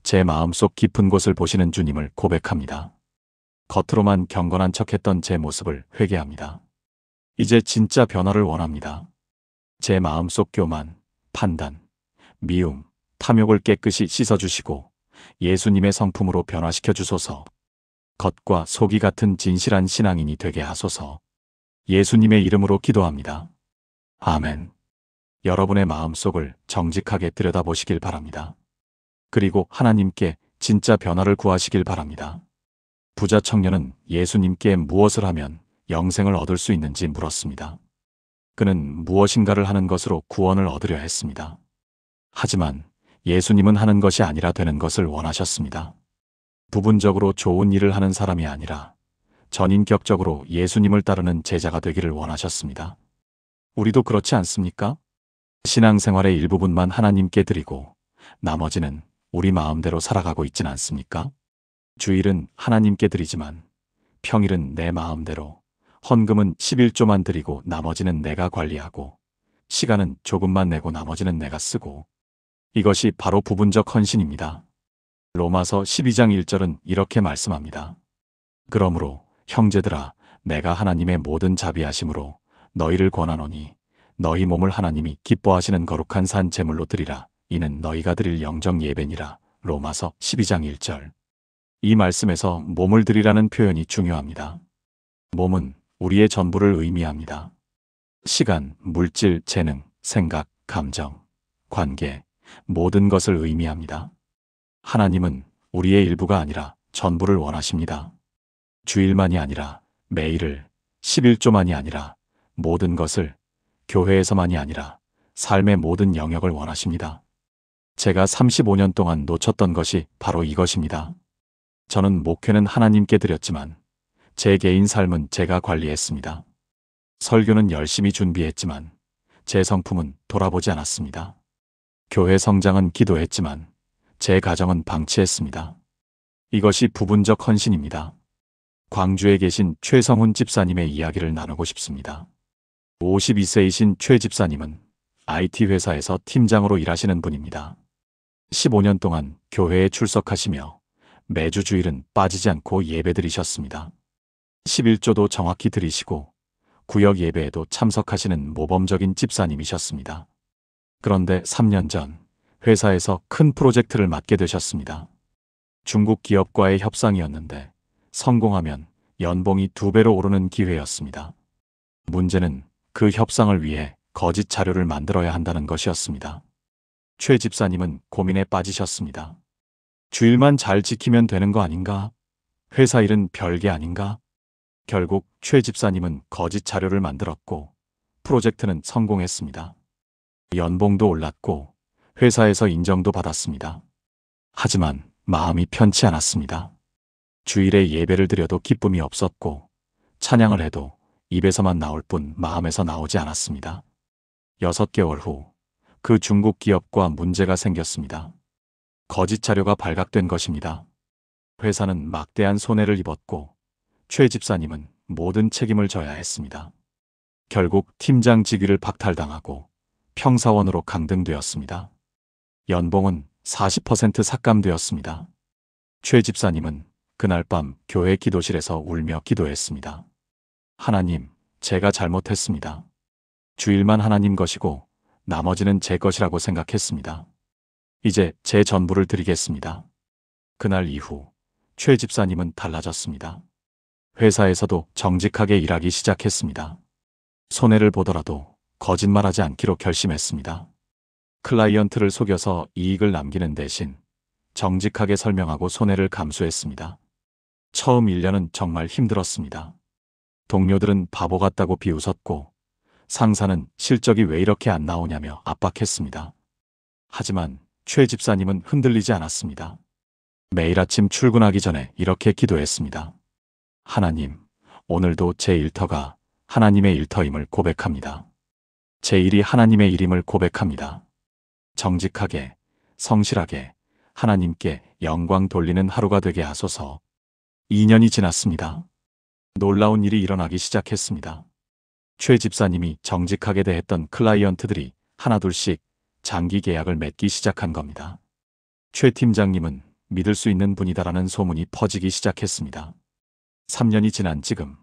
제 마음속 깊은 곳을 보시는 주님을 고백합니다. 겉으로만 경건한 척했던 제 모습을 회개합니다. 이제 진짜 변화를 원합니다. 제 마음속 교만, 판단, 미움, 탐욕을 깨끗이 씻어주시고 예수님의 성품으로 변화시켜 주소서. 겉과 속이 같은 진실한 신앙인이 되게 하소서. 예수님의 이름으로 기도합니다. 아멘. 여러분의 마음속을 정직하게 들여다보시길 바랍니다. 그리고 하나님께 진짜 변화를 구하시길 바랍니다. 부자 청년은 예수님께 무엇을 하면 영생을 얻을 수 있는지 물었습니다. 그는 무엇인가를 하는 것으로 구원을 얻으려 했습니다. 하지만 예수님은 하는 것이 아니라 되는 것을 원하셨습니다. 부분적으로 좋은 일을 하는 사람이 아니라 전인격적으로 예수님을 따르는 제자가 되기를 원하셨습니다. 우리도 그렇지 않습니까? 신앙생활의 일부분만 하나님께 드리고 나머지는 우리 마음대로 살아가고 있진 않습니까? 주일은 하나님께 드리지만 평일은 내 마음대로, 헌금은 11조만 드리고 나머지는 내가 관리하고 시간은 조금만 내고 나머지는 내가 쓰고, 이것이 바로 부분적 헌신입니다. 로마서 12장 1절은 이렇게 말씀합니다. 그러므로 형제들아, 내가 하나님의 모든 자비하심으로 너희를 권하노니 너희 몸을 하나님이 기뻐하시는 거룩한 산 제물로 드리라. 이는 너희가 드릴 영적 예배니라. 로마서 12장 1절. 이 말씀에서 몸을 드리라는 표현이 중요합니다. 몸은 우리의 전부를 의미합니다. 시간, 물질, 재능, 생각, 감정, 관계, 모든 것을 의미합니다. 하나님은 우리의 일부가 아니라 전부를 원하십니다. 주일만이 아니라 매일을, 11조만이 아니라 모든 것을, 교회에서만이 아니라 삶의 모든 영역을 원하십니다. 제가 35년 동안 놓쳤던 것이 바로 이것입니다. 저는 목회는 하나님께 드렸지만 제 개인 삶은 제가 관리했습니다. 설교는 열심히 준비했지만 제 성품은 돌아보지 않았습니다. 교회 성장은 기도했지만 제 가정은 방치했습니다. 이것이 부분적 헌신입니다. 광주에 계신 최성훈 집사님의 이야기를 나누고 싶습니다. 52세이신 최 집사님은 IT 회사에서 팀장으로 일하시는 분입니다. 15년 동안 교회에 출석하시며 매주 주일은 빠지지 않고 예배드리셨습니다. 11조도 정확히 드리시고 구역 예배에도 참석하시는 모범적인 집사님이셨습니다. 그런데 3년 전 회사에서 큰 프로젝트를 맡게 되셨습니다. 중국 기업과의 협상이었는데 성공하면 연봉이 2배로 오르는 기회였습니다. 문제는 그 협상을 위해 거짓 자료를 만들어야 한다는 것이었습니다. 최 집사님은 고민에 빠지셨습니다. 주일만 잘 지키면 되는 거 아닌가? 회사 일은 별게 아닌가? 결국 최 집사님은 거짓 자료를 만들었고 프로젝트는 성공했습니다. 연봉도 올랐고 회사에서 인정도 받았습니다. 하지만 마음이 편치 않았습니다. 주일에 예배를 드려도 기쁨이 없었고 찬양을 해도 입에서만 나올 뿐 마음에서 나오지 않았습니다. 6개월 후 그 중국 기업과 문제가 생겼습니다. 거짓 자료가 발각된 것입니다. 회사는 막대한 손해를 입었고 최 집사님은 모든 책임을 져야 했습니다. 결국 팀장 직위를 박탈당하고 평사원으로 강등되었습니다. 연봉은 40% 삭감되었습니다. 최 집사님은 그날 밤 교회 기도실에서 울며 기도했습니다. 하나님, 제가 잘못했습니다. 주일만 하나님 것이고 나머지는 제 것이라고 생각했습니다. 이제 제 전부를 드리겠습니다. 그날 이후 최 집사님은 달라졌습니다. 회사에서도 정직하게 일하기 시작했습니다. 손해를 보더라도 거짓말하지 않기로 결심했습니다. 클라이언트를 속여서 이익을 남기는 대신 정직하게 설명하고 손해를 감수했습니다. 처음 1년은 정말 힘들었습니다. 동료들은 바보 같다고 비웃었고 상사는 실적이 왜 이렇게 안 나오냐며 압박했습니다. 하지만 최 집사님은 흔들리지 않았습니다. 매일 아침 출근하기 전에 이렇게 기도했습니다. 하나님, 오늘도 제 일터가 하나님의 일터임을 고백합니다. 제 일이 하나님의 일임을 고백합니다. 정직하게, 성실하게 하나님께 영광 돌리는 하루가 되게 하소서. 2년이 지났습니다. 놀라운 일이 일어나기 시작했습니다. 최 집사님이 정직하게 대했던 클라이언트들이 하나둘씩 장기 계약을 맺기 시작한 겁니다. 최 팀장님은 믿을 수 있는 분이다라는 소문이 퍼지기 시작했습니다. 3년이 지난 지금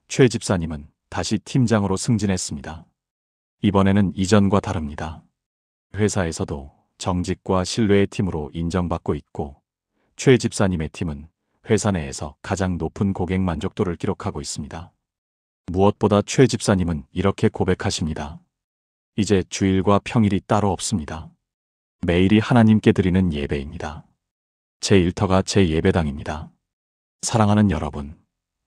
최 집사님은 다시 팀장으로 승진했습니다. 이번에는 이전과 다릅니다. 회사에서도 정직과 신뢰의 팀으로 인정받고 있고 최 집사님의 팀은 회사 내에서 가장 높은 고객 만족도를 기록하고 있습니다. 무엇보다 최 집사님은 이렇게 고백하십니다. 이제 주일과 평일이 따로 없습니다. 매일이 하나님께 드리는 예배입니다. 제 일터가 제 예배당입니다. 사랑하는 여러분,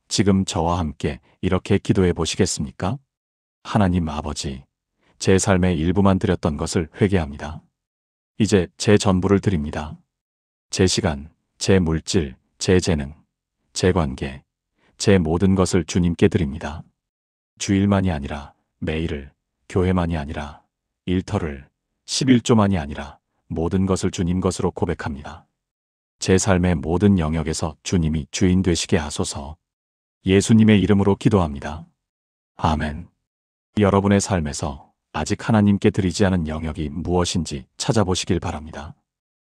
지금 저와 함께 이렇게 기도해 보시겠습니까? 하나님 아버지, 제 삶의 일부만 드렸던 것을 회개합니다. 이제 제 전부를 드립니다. 제 시간, 제 물질, 제 재능, 제 관계, 제 모든 것을 주님께 드립니다. 주일만이 아니라 매일을, 교회만이 아니라 일터를, 11조만이 아니라 모든 것을 주님 것으로 고백합니다. 제 삶의 모든 영역에서 주님이 주인 되시게 하소서. 예수님의 이름으로 기도합니다. 아멘. 여러분의 삶에서 아직 하나님께 드리지 않은 영역이 무엇인지 찾아보시길 바랍니다.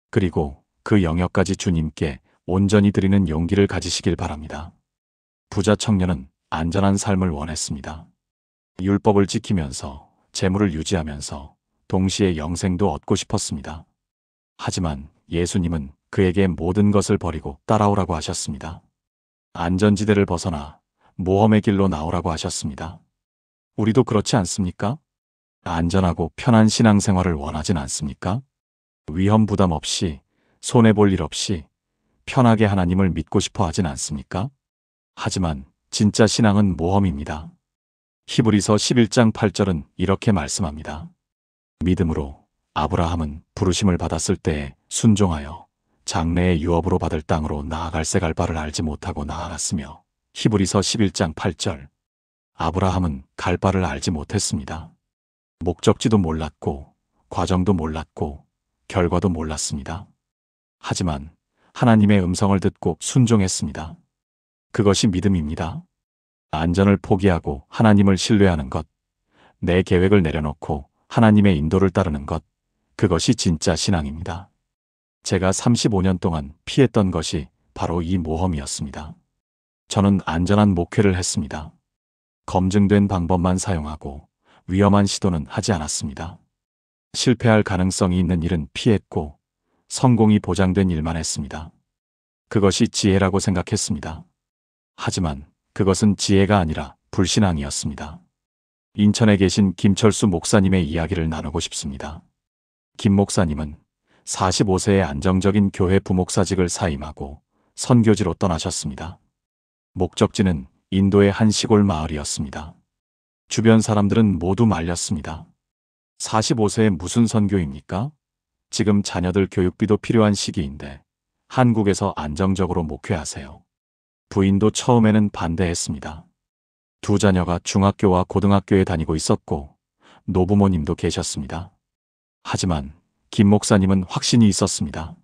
그리고 그 영역까지 주님께 온전히 드리는 용기를 가지시길 바랍니다. 부자 청년은 안전한 삶을 원했습니다. 율법을 지키면서 재물을 유지하면서 동시에 영생도 얻고 싶었습니다. 하지만 예수님은 그에게 모든 것을 버리고 따라오라고 하셨습니다. 안전지대를 벗어나 모험의 길로 나오라고 하셨습니다. 우리도 그렇지 않습니까? 안전하고 편한 신앙생활을 원하진 않습니까? 위험 부담 없이, 손해볼 일 없이 편하게 하나님을 믿고 싶어 하진 않습니까? 하지만 진짜 신앙은 모험입니다. 히브리서 11장 8절은 이렇게 말씀합니다. 믿음으로 아브라함은 부르심을 받았을 때에 순종하여 장래의 유업으로 받을 땅으로 나아갈새 갈 바를 알지 못하고 나아갔으며. 히브리서 11장 8절. 아브라함은 갈 바를 알지 못했습니다. 목적지도 몰랐고 과정도 몰랐고 결과도 몰랐습니다. 하지만 하나님의 음성을 듣고 순종했습니다. 그것이 믿음입니다. 안전을 포기하고 하나님을 신뢰하는 것, 내 계획을 내려놓고 하나님의 인도를 따르는 것, 그것이 진짜 신앙입니다. 제가 35년 동안 피했던 것이 바로 이 모험이었습니다. 저는 안전한 목회를 했습니다. 검증된 방법만 사용하고 위험한 시도는 하지 않았습니다. 실패할 가능성이 있는 일은 피했고 성공이 보장된 일만 했습니다. 그것이 지혜라고 생각했습니다. 하지만 그것은 지혜가 아니라 불신앙이었습니다. 인천에 계신 김철수 목사님의 이야기를 나누고 싶습니다. 김 목사님은 45세에 안정적인 교회 부목사직을 사임하고 선교지로 떠나셨습니다. 목적지는 인도의 한 시골 마을이었습니다. 주변 사람들은 모두 말렸습니다. 45세에 무슨 선교입니까? 지금 자녀들 교육비도 필요한 시기인데 한국에서 안정적으로 목회하세요. 부인도 처음에는 반대했습니다. 두 자녀가 중학교와 고등학교에 다니고 있었고 노부모님도 계셨습니다. 하지만 김 목사님은 확신이 있었습니다.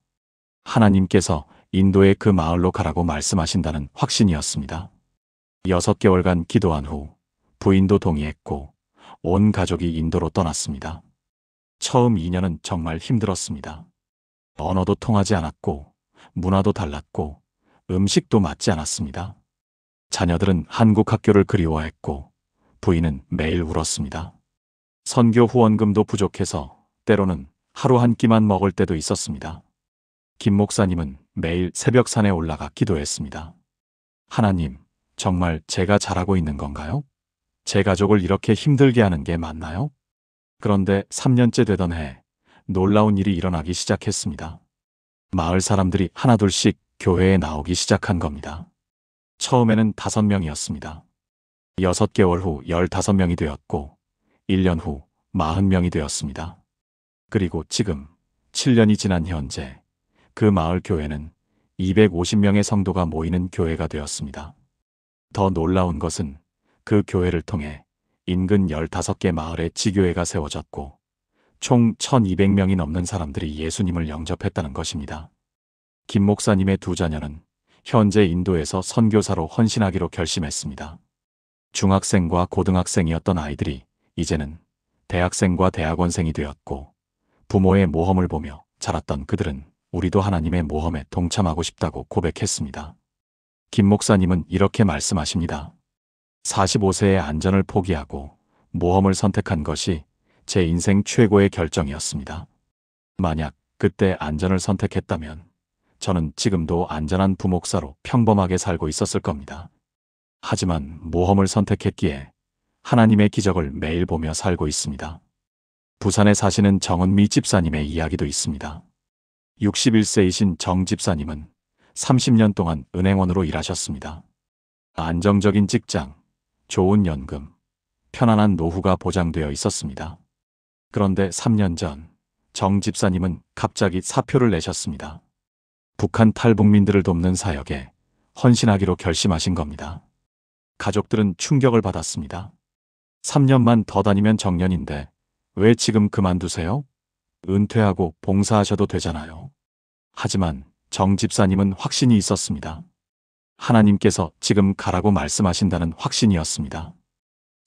하나님께서 인도의 그 마을로 가라고 말씀하신다는 확신이었습니다. 6개월간 기도한 후 부인도 동의했고 온 가족이 인도로 떠났습니다. 처음 2년은 정말 힘들었습니다. 언어도 통하지 않았고 문화도 달랐고 음식도 맞지 않았습니다. 자녀들은 한국 학교를 그리워했고 부인은 매일 울었습니다. 선교 후원금도 부족해서 때로는 하루 한 끼만 먹을 때도 있었습니다. 김 목사님은 매일 새벽 산에 올라가 기도했습니다. 하나님, 정말 제가 잘하고 있는 건가요? 제 가족을 이렇게 힘들게 하는 게 맞나요? 그런데 3년째 되던 해 놀라운 일이 일어나기 시작했습니다. 마을 사람들이 하나둘씩 교회에 나오기 시작한 겁니다. 처음에는 5명이었습니다. 6개월 후 15명이 되었고 1년 후 40명이 되었습니다. 그리고 지금 7년이 지난 현재 그 마을 교회는 250명의 성도가 모이는 교회가 되었습니다. 더 놀라운 것은 그 교회를 통해 인근 15개 마을에 지교회가 세워졌고 총 1200명이 넘는 사람들이 예수님을 영접했다는 것입니다. 김 목사님의 두 자녀는 현재 인도에서 선교사로 헌신하기로 결심했습니다. 중학생과 고등학생이었던 아이들이 이제는 대학생과 대학원생이 되었고 부모의 모험을 보며 자랐던 그들은 우리도 하나님의 모험에 동참하고 싶다고 고백했습니다. 김 목사님은 이렇게 말씀하십니다. 45세의 안전을 포기하고 모험을 선택한 것이 제 인생 최고의 결정이었습니다. 만약 그때 안전을 선택했다면 저는 지금도 안전한 부목사로 평범하게 살고 있었을 겁니다. 하지만 모험을 선택했기에 하나님의 기적을 매일 보며 살고 있습니다. 부산에 사시는 정은미 집사님의 이야기도 있습니다. 61세이신 정 집사님은 30년 동안 은행원으로 일하셨습니다. 안정적인 직장, 좋은 연금, 편안한 노후가 보장되어 있었습니다. 그런데 3년 전 정 집사님은 갑자기 사표를 내셨습니다. 북한 탈북민들을 돕는 사역에 헌신하기로 결심하신 겁니다. 가족들은 충격을 받았습니다. 3년만 더 다니면 정년인데 왜 지금 그만두세요? 은퇴하고 봉사하셔도 되잖아요. 하지만 정 집사님은 확신이 있었습니다. 하나님께서 지금 가라고 말씀하신다는 확신이었습니다.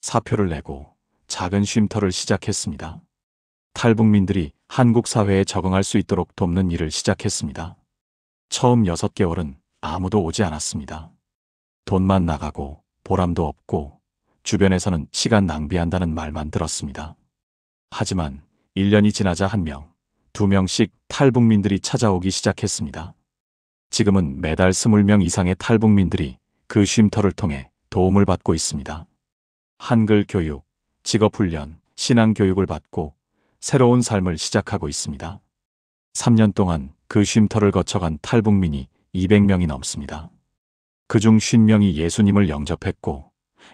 사표를 내고 작은 쉼터를 시작했습니다. 탈북민들이 한국 사회에 적응할 수 있도록 돕는 일을 시작했습니다. 처음 6개월은 아무도 오지 않았습니다. 돈만 나가고 보람도 없고 주변에서는 시간 낭비한다는 말만 들었습니다. 하지만 1년이 지나자 1명, 2명씩 탈북민들이 찾아오기 시작했습니다. 지금은 매달 20명 이상의 탈북민들이 그 쉼터를 통해 도움을 받고 있습니다. 한글 교육, 직업 훈련, 신앙 교육을 받고 새로운 삶을 시작하고 있습니다. 3년 동안 그 쉼터를 거쳐간 탈북민이 200명이 넘습니다. 그중 50명이 예수님을 영접했고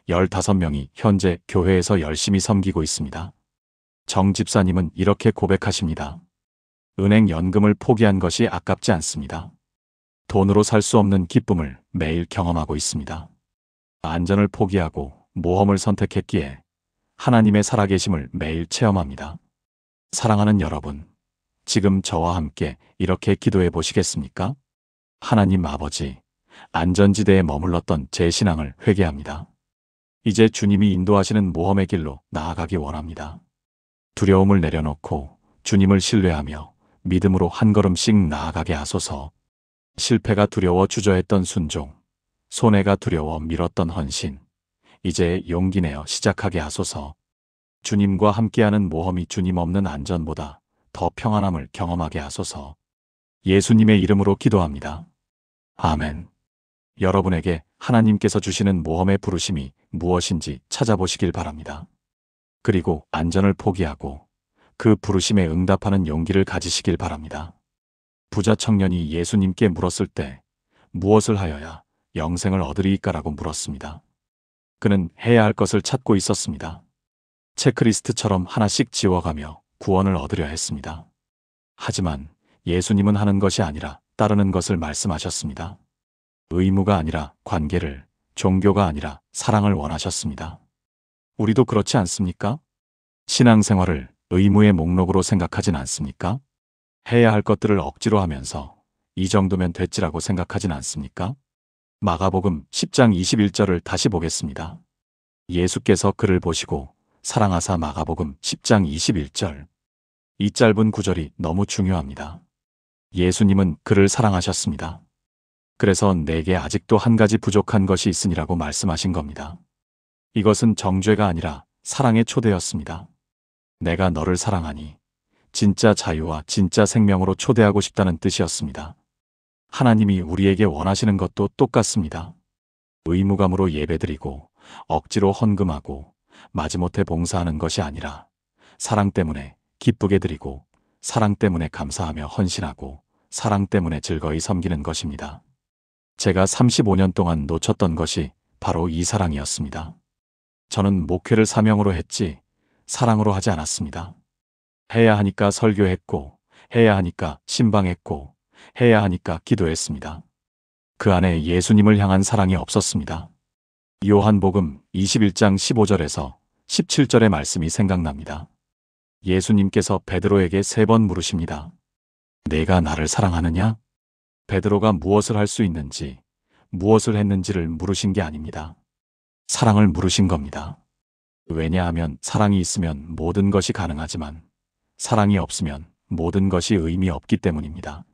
15명이 현재 교회에서 열심히 섬기고 있습니다. 정 집사님은 이렇게 고백하십니다. 은행 연금을 포기한 것이 아깝지 않습니다. 돈으로 살 수 없는 기쁨을 매일 경험하고 있습니다. 안전을 포기하고 모험을 선택했기에 하나님의 살아계심을 매일 체험합니다. 사랑하는 여러분, 지금 저와 함께 이렇게 기도해 보시겠습니까? 하나님 아버지, 안전지대에 머물렀던 제 신앙을 회개합니다. 이제 주님이 인도하시는 모험의 길로 나아가기 원합니다. 두려움을 내려놓고 주님을 신뢰하며 믿음으로 한 걸음씩 나아가게 하소서. 실패가 두려워 주저했던 순종, 손해가 두려워 미뤘던 헌신, 이제 용기 내어 시작하게 하소서. 주님과 함께하는 모험이 주님 없는 안전보다 더 평안함을 경험하게 하소서. 예수님의 이름으로 기도합니다. 아멘. 여러분에게 하나님께서 주시는 모험의 부르심이 무엇인지 찾아보시길 바랍니다. 그리고 안전을 포기하고 그 부르심에 응답하는 용기를 가지시길 바랍니다. 부자 청년이 예수님께 물었을 때 무엇을 하여야 영생을 얻으리이까라고 물었습니다. 그는 해야 할 것을 찾고 있었습니다. 체크리스트처럼 하나씩 지워가며 구원을 얻으려 했습니다. 하지만 예수님은 하는 것이 아니라 따르는 것을 말씀하셨습니다. 의무가 아니라 관계를, 종교가 아니라 사랑을 원하셨습니다. 우리도 그렇지 않습니까? 신앙생활을 의무의 목록으로 생각하진 않습니까? 해야 할 것들을 억지로 하면서 이 정도면 됐지라고 생각하진 않습니까? 마가복음 10장 21절을 다시 보겠습니다. 예수께서 그를 보시고 사랑하사 마가복음 10장 21절. 이 짧은 구절이 너무 중요합니다. 예수님은 그를 사랑하셨습니다. 그래서 내게 아직도 한 가지 부족한 것이 있으니라고 말씀하신 겁니다. 이것은 정죄가 아니라 사랑의 초대였습니다. 내가 너를 사랑하니 진짜 자유와 진짜 생명으로 초대하고 싶다는 뜻이었습니다. 하나님이 우리에게 원하시는 것도 똑같습니다. 의무감으로 예배드리고 억지로 헌금하고 마지못해 봉사하는 것이 아니라 사랑 때문에 기쁘게 드리고 사랑 때문에 감사하며 헌신하고 사랑 때문에 즐거이 섬기는 것입니다. 제가 35년 동안 놓쳤던 것이 바로 이 사랑이었습니다. 저는 목회를 사명으로 했지 사랑으로 하지 않았습니다. 해야 하니까 설교했고 해야 하니까 신방했고 해야 하니까 기도했습니다. 그 안에 예수님을 향한 사랑이 없었습니다. 요한복음 21장 15절에서 17절의 말씀이 생각납니다. 예수님께서 베드로에게 3번 물으십니다. 내가 나를 사랑하느냐? 베드로가 무엇을 할 수 있는지, 무엇을 했는지를 물으신 게 아닙니다. 사랑을 물으신 겁니다. 왜냐하면 사랑이 있으면 모든 것이 가능하지만 사랑이 없으면 모든 것이 의미 없기 때문입니다.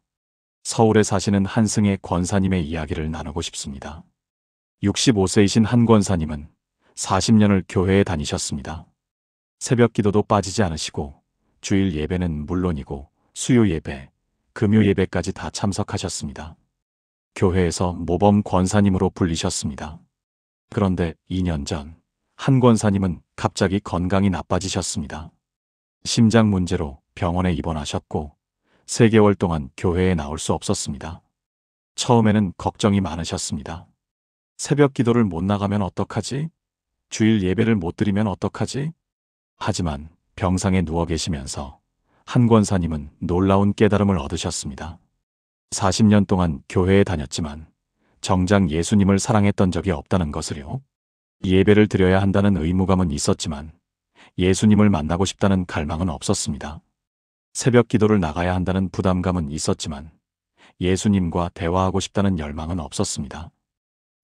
서울에 사시는 한승의 권사님의 이야기를 나누고 싶습니다. 65세이신 한 권사님은 40년을 교회에 다니셨습니다. 새벽 기도도 빠지지 않으시고 주일 예배는 물론이고 수요 예배, 금요 예배까지 다 참석하셨습니다. 교회에서 모범 권사님으로 불리셨습니다. 그런데 2년 전 한 권사님은 갑자기 건강이 나빠지셨습니다. 심장 문제로 병원에 입원하셨고 3개월 동안 교회에 나올 수 없었습니다. 처음에는 걱정이 많으셨습니다. 새벽 기도를 못 나가면 어떡하지? 주일 예배를 못 드리면 어떡하지? 하지만 병상에 누워 계시면서 한 권사님은 놀라운 깨달음을 얻으셨습니다. 40년 동안 교회에 다녔지만 정작 예수님을 사랑했던 적이 없다는 것을요. 예배를 드려야 한다는 의무감은 있었지만 예수님을 만나고 싶다는 갈망은 없었습니다. 새벽 기도를 나가야 한다는 부담감은 있었지만 예수님과 대화하고 싶다는 열망은 없었습니다.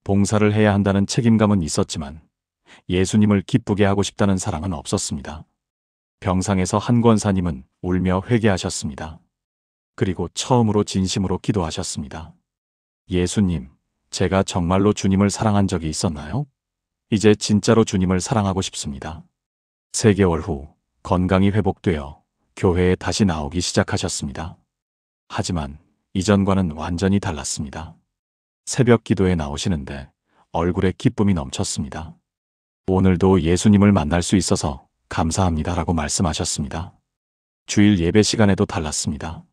봉사를 해야 한다는 책임감은 있었지만 예수님을 기쁘게 하고 싶다는 사랑은 없었습니다. 병상에서 한 권사님은 울며 회개하셨습니다. 그리고 처음으로 진심으로 기도하셨습니다. 예수님, 제가 정말로 주님을 사랑한 적이 있었나요? 이제 진짜로 주님을 사랑하고 싶습니다. 3개월 후 건강이 회복되어 교회에 다시 나오기 시작하셨습니다. 하지만 이전과는 완전히 달랐습니다. 새벽 기도에 나오시는데 얼굴에 기쁨이 넘쳤습니다. 오늘도 예수님을 만날 수 있어서 감사합니다라고 말씀하셨습니다. 주일 예배 시간에도 달랐습니다.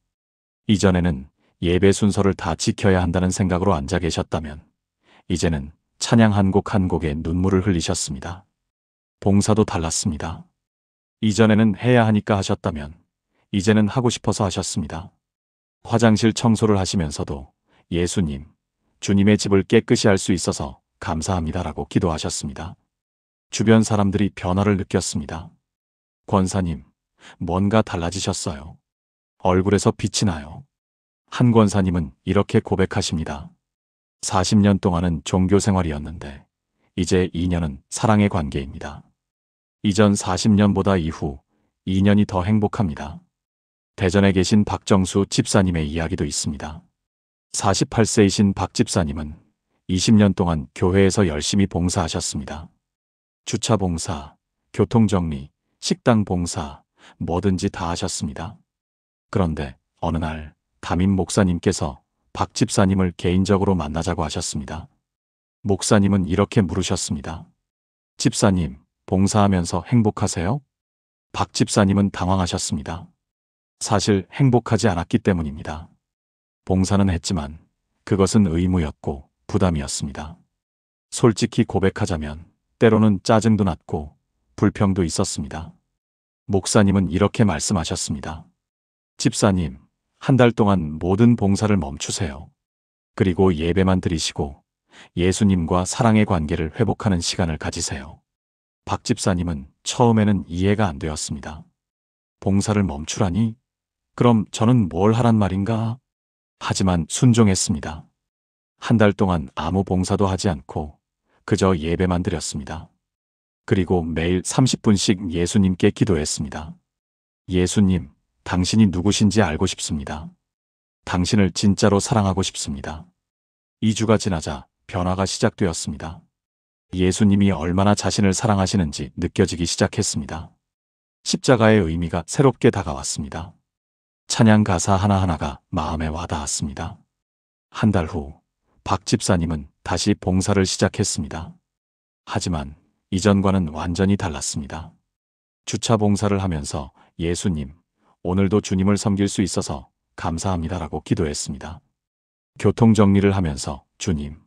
이전에는 예배 순서를 다 지켜야 한다는 생각으로 앉아 계셨다면 이제는 찬양 한 곡 한 곡에 눈물을 흘리셨습니다. 봉사도 달랐습니다. 이전에는 해야 하니까 하셨다면 이제는 하고 싶어서 하셨습니다. 화장실 청소를 하시면서도 예수님, 주님의 집을 깨끗이 할 수 있어서 감사합니다라고 기도하셨습니다. 주변 사람들이 변화를 느꼈습니다. 권사님, 뭔가 달라지셨어요. 얼굴에서 빛이 나요. 한 권사님은 이렇게 고백하십니다. 40년 동안은 종교 생활이었는데 이제 2년은 사랑의 관계입니다. 이전 40년보다 이후 2년이 더 행복합니다. 대전에 계신 박정수 집사님의 이야기도 있습니다. 48세이신 박 집사님은 20년 동안 교회에서 열심히 봉사하셨습니다. 주차 봉사, 교통정리, 식당 봉사, 뭐든지 다 하셨습니다. 그런데 어느 날 담임 목사님께서 박 집사님을 개인적으로 만나자고 하셨습니다. 목사님은 이렇게 물으셨습니다. 집사님, 봉사하면서 행복하세요? 박 집사님은 당황하셨습니다. 사실 행복하지 않았기 때문입니다. 봉사는 했지만 그것은 의무였고 부담이었습니다. 솔직히 고백하자면 때로는 짜증도 났고 불평도 있었습니다. 목사님은 이렇게 말씀하셨습니다. 집사님, 한 달 동안 모든 봉사를 멈추세요. 그리고 예배만 드리시고 예수님과 사랑의 관계를 회복하는 시간을 가지세요. 박 집사님은 처음에는 이해가 안 되었습니다. 봉사를 멈추라니? 그럼 저는 뭘 하란 말인가? 하지만 순종했습니다. 한 달 동안 아무 봉사도 하지 않고 그저 예배만 드렸습니다. 그리고 매일 30분씩 예수님께 기도했습니다. 예수님, 당신이 누구신지 알고 싶습니다. 당신을 진짜로 사랑하고 싶습니다. 2주가 지나자 변화가 시작되었습니다. 예수님이 얼마나 자신을 사랑하시는지 느껴지기 시작했습니다. 십자가의 의미가 새롭게 다가왔습니다. 찬양 가사 하나하나가 마음에 와닿았습니다. 한 달 후, 박 집사님은 다시 봉사를 시작했습니다. 하지만 이전과는 완전히 달랐습니다. 주차 봉사를 하면서 예수님, 오늘도 주님을 섬길 수 있어서 감사합니다라고 기도했습니다. 교통 정리를 하면서 주님,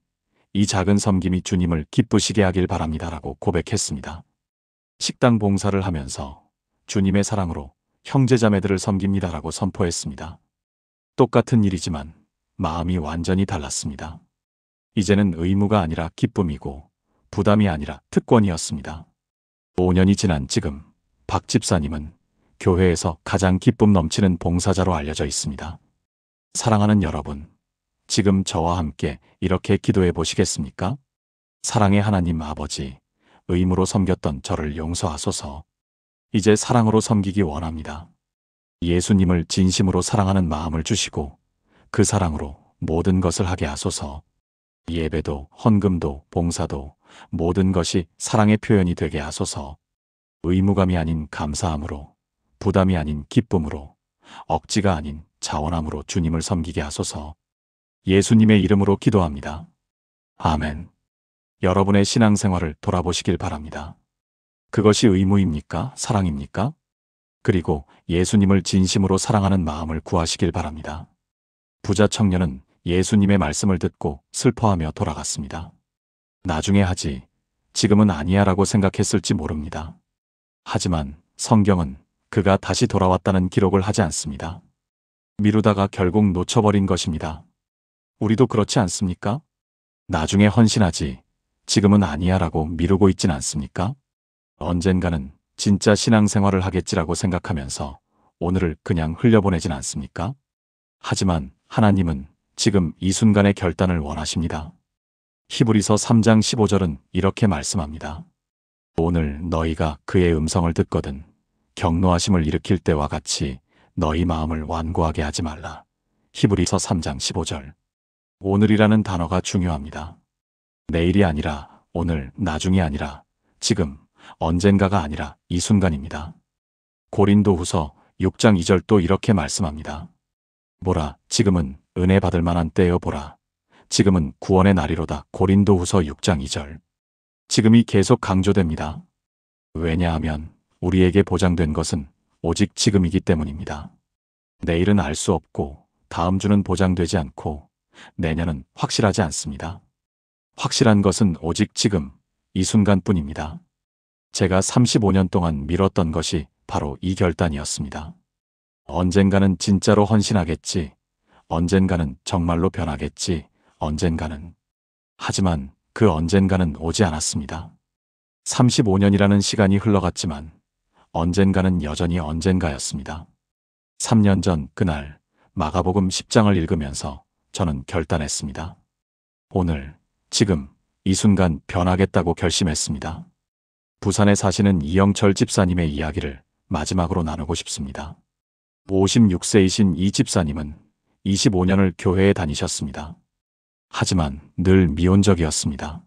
이 작은 섬김이 주님을 기쁘시게 하길 바랍니다라고 고백했습니다. 식당 봉사를 하면서 주님의 사랑으로 형제자매들을 섬깁니다라고 선포했습니다. 똑같은 일이지만 마음이 완전히 달랐습니다. 이제는 의무가 아니라 기쁨이고 부담이 아니라 특권이었습니다. 5년이 지난 지금 박 집사님은 교회에서 가장 기쁨 넘치는 봉사자로 알려져 있습니다. 사랑하는 여러분, 지금 저와 함께 이렇게 기도해 보시겠습니까? 사랑의 하나님 아버지, 의무로 섬겼던 저를 용서하소서. 이제 사랑으로 섬기기 원합니다. 예수님을 진심으로 사랑하는 마음을 주시고 그 사랑으로 모든 것을 하게 하소서. 예배도 헌금도 봉사도 모든 것이 사랑의 표현이 되게 하소서. 의무감이 아닌 감사함으로, 부담이 아닌 기쁨으로, 억지가 아닌 자원함으로 주님을 섬기게 하소서. 예수님의 이름으로 기도합니다. 아멘. 여러분의 신앙생활을 돌아보시길 바랍니다. 그것이 의무입니까? 사랑입니까? 그리고 예수님을 진심으로 사랑하는 마음을 구하시길 바랍니다. 부자 청년은 예수님의 말씀을 듣고 슬퍼하며 돌아갔습니다. 나중에 하지, 지금은 아니야 라고 생각했을지 모릅니다. 하지만 성경은 그가 다시 돌아왔다는 기록을 하지 않습니다. 미루다가 결국 놓쳐버린 것입니다. 우리도 그렇지 않습니까? 나중에 헌신하지, 지금은 아니야 라고 미루고 있진 않습니까? 언젠가는 진짜 신앙생활을 하겠지라고 생각하면서 오늘을 그냥 흘려보내진 않습니까? 하지만 하나님은 지금 이 순간의 결단을 원하십니다. 히브리서 3장 15절은 이렇게 말씀합니다. 오늘 너희가 그의 음성을 듣거든 경노하심을 일으킬 때와 같이 너희 마음을 완고하게 하지 말라. 히브리서 3장 15절. 오늘이라는 단어가 중요합니다. 내일이 아니라 오늘, 나중이 아니라 지금, 언젠가가 아니라 이 순간입니다. 고린도후서 6장 2절도 이렇게 말씀합니다. 보라, 지금은 은혜 받을 만한 때여 보라. 지금은 구원의 날이로다. 고린도후서 6장 2절. 지금이 계속 강조됩니다. 왜냐하면 우리에게 보장된 것은 오직 지금이기 때문입니다. 내일은 알 수 없고 다음 주는 보장되지 않고 내년은 확실하지 않습니다. 확실한 것은 오직 지금, 이 순간뿐입니다. 제가 35년 동안 미뤘던 것이 바로 이 결단이었습니다. 언젠가는 진짜로 헌신하겠지. 언젠가는 정말로 변하겠지. 언젠가는. 하지만 그 언젠가는 오지 않았습니다. 35년이라는 시간이 흘러갔지만 언젠가는 여전히 언젠가였습니다. 3년 전 그날 마가복음 10장을 읽으면서 저는 결단했습니다. 오늘, 지금, 이 순간 변하겠다고 결심했습니다. 부산에 사시는 이영철 집사님의 이야기를 마지막으로 나누고 싶습니다. 56세이신 이 집사님은 25년을 교회에 다니셨습니다. 하지만 늘 미온적이었습니다.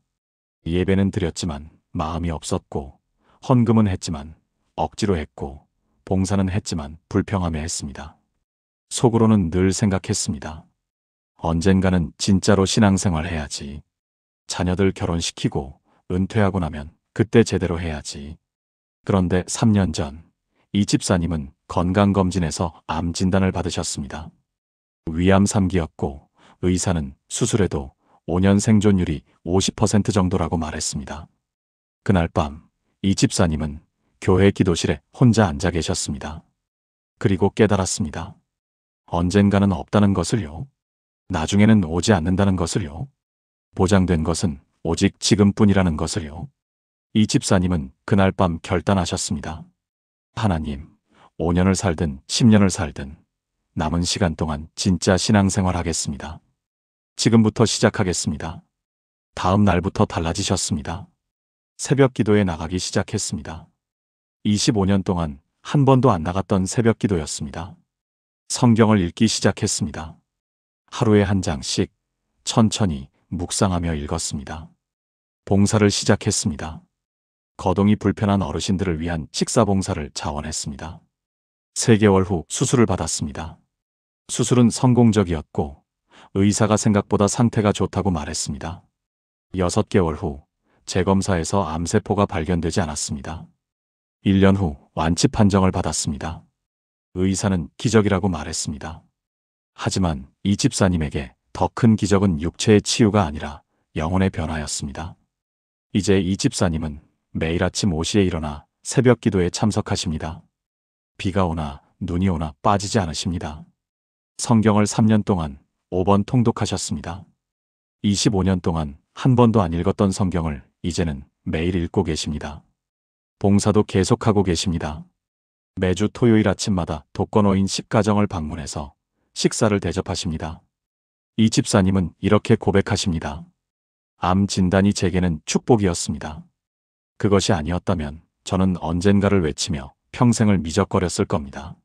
예배는 드렸지만 마음이 없었고, 헌금은 했지만 억지로 했고, 봉사는 했지만 불평하며 했습니다. 속으로는 늘 생각했습니다. 언젠가는 진짜로 신앙생활 해야지. 자녀들 결혼시키고 은퇴하고 나면 그때 제대로 해야지. 그런데 3년 전, 이 집사님은 건강검진에서 암 진단을 받으셨습니다. 위암 3기였고, 의사는 수술해도 5년 생존율이 50% 정도라고 말했습니다. 그날 밤, 이 집사님은 교회 기도실에 혼자 앉아 계셨습니다. 그리고 깨달았습니다. 언젠가는 없다는 것을요. 나중에는 오지 않는다는 것을요. 보장된 것은 오직 지금뿐이라는 것을요. 이 집사님은 그날 밤 결단하셨습니다. 하나님, 5년을 살든 10년을 살든 남은 시간 동안 진짜 신앙생활 하겠습니다. 지금부터 시작하겠습니다. 다음 날부터 달라지셨습니다. 새벽 기도에 나가기 시작했습니다. 25년 동안 한 번도 안 나갔던 새벽 기도였습니다. 성경을 읽기 시작했습니다. 하루에 한 장씩 천천히 묵상하며 읽었습니다. 봉사를 시작했습니다. 거동이 불편한 어르신들을 위한 식사 봉사를 자원했습니다. 3개월 후 수술을 받았습니다. 수술은 성공적이었고 의사가 생각보다 상태가 좋다고 말했습니다. 6개월 후 재검사에서 암세포가 발견되지 않았습니다. 1년 후 완치 판정을 받았습니다. 의사는 기적이라고 말했습니다. 하지만 이 집사님에게 더 큰 기적은 육체의 치유가 아니라 영혼의 변화였습니다. 이제 이 집사님은 매일 아침 5시에 일어나 새벽 기도에 참석하십니다. 비가 오나 눈이 오나 빠지지 않으십니다. 성경을 3년 동안 5번 통독하셨습니다. 25년 동안 한 번도 안 읽었던 성경을 이제는 매일 읽고 계십니다. 봉사도 계속하고 계십니다. 매주 토요일 아침마다 독거노인 10가정을 방문해서 식사를 대접하십니다. 이 집사님은 이렇게 고백하십니다. 암 진단이 제게는 축복이었습니다. 그것이 아니었다면 저는 언젠가를 외치며 평생을 미적거렸을 겁니다.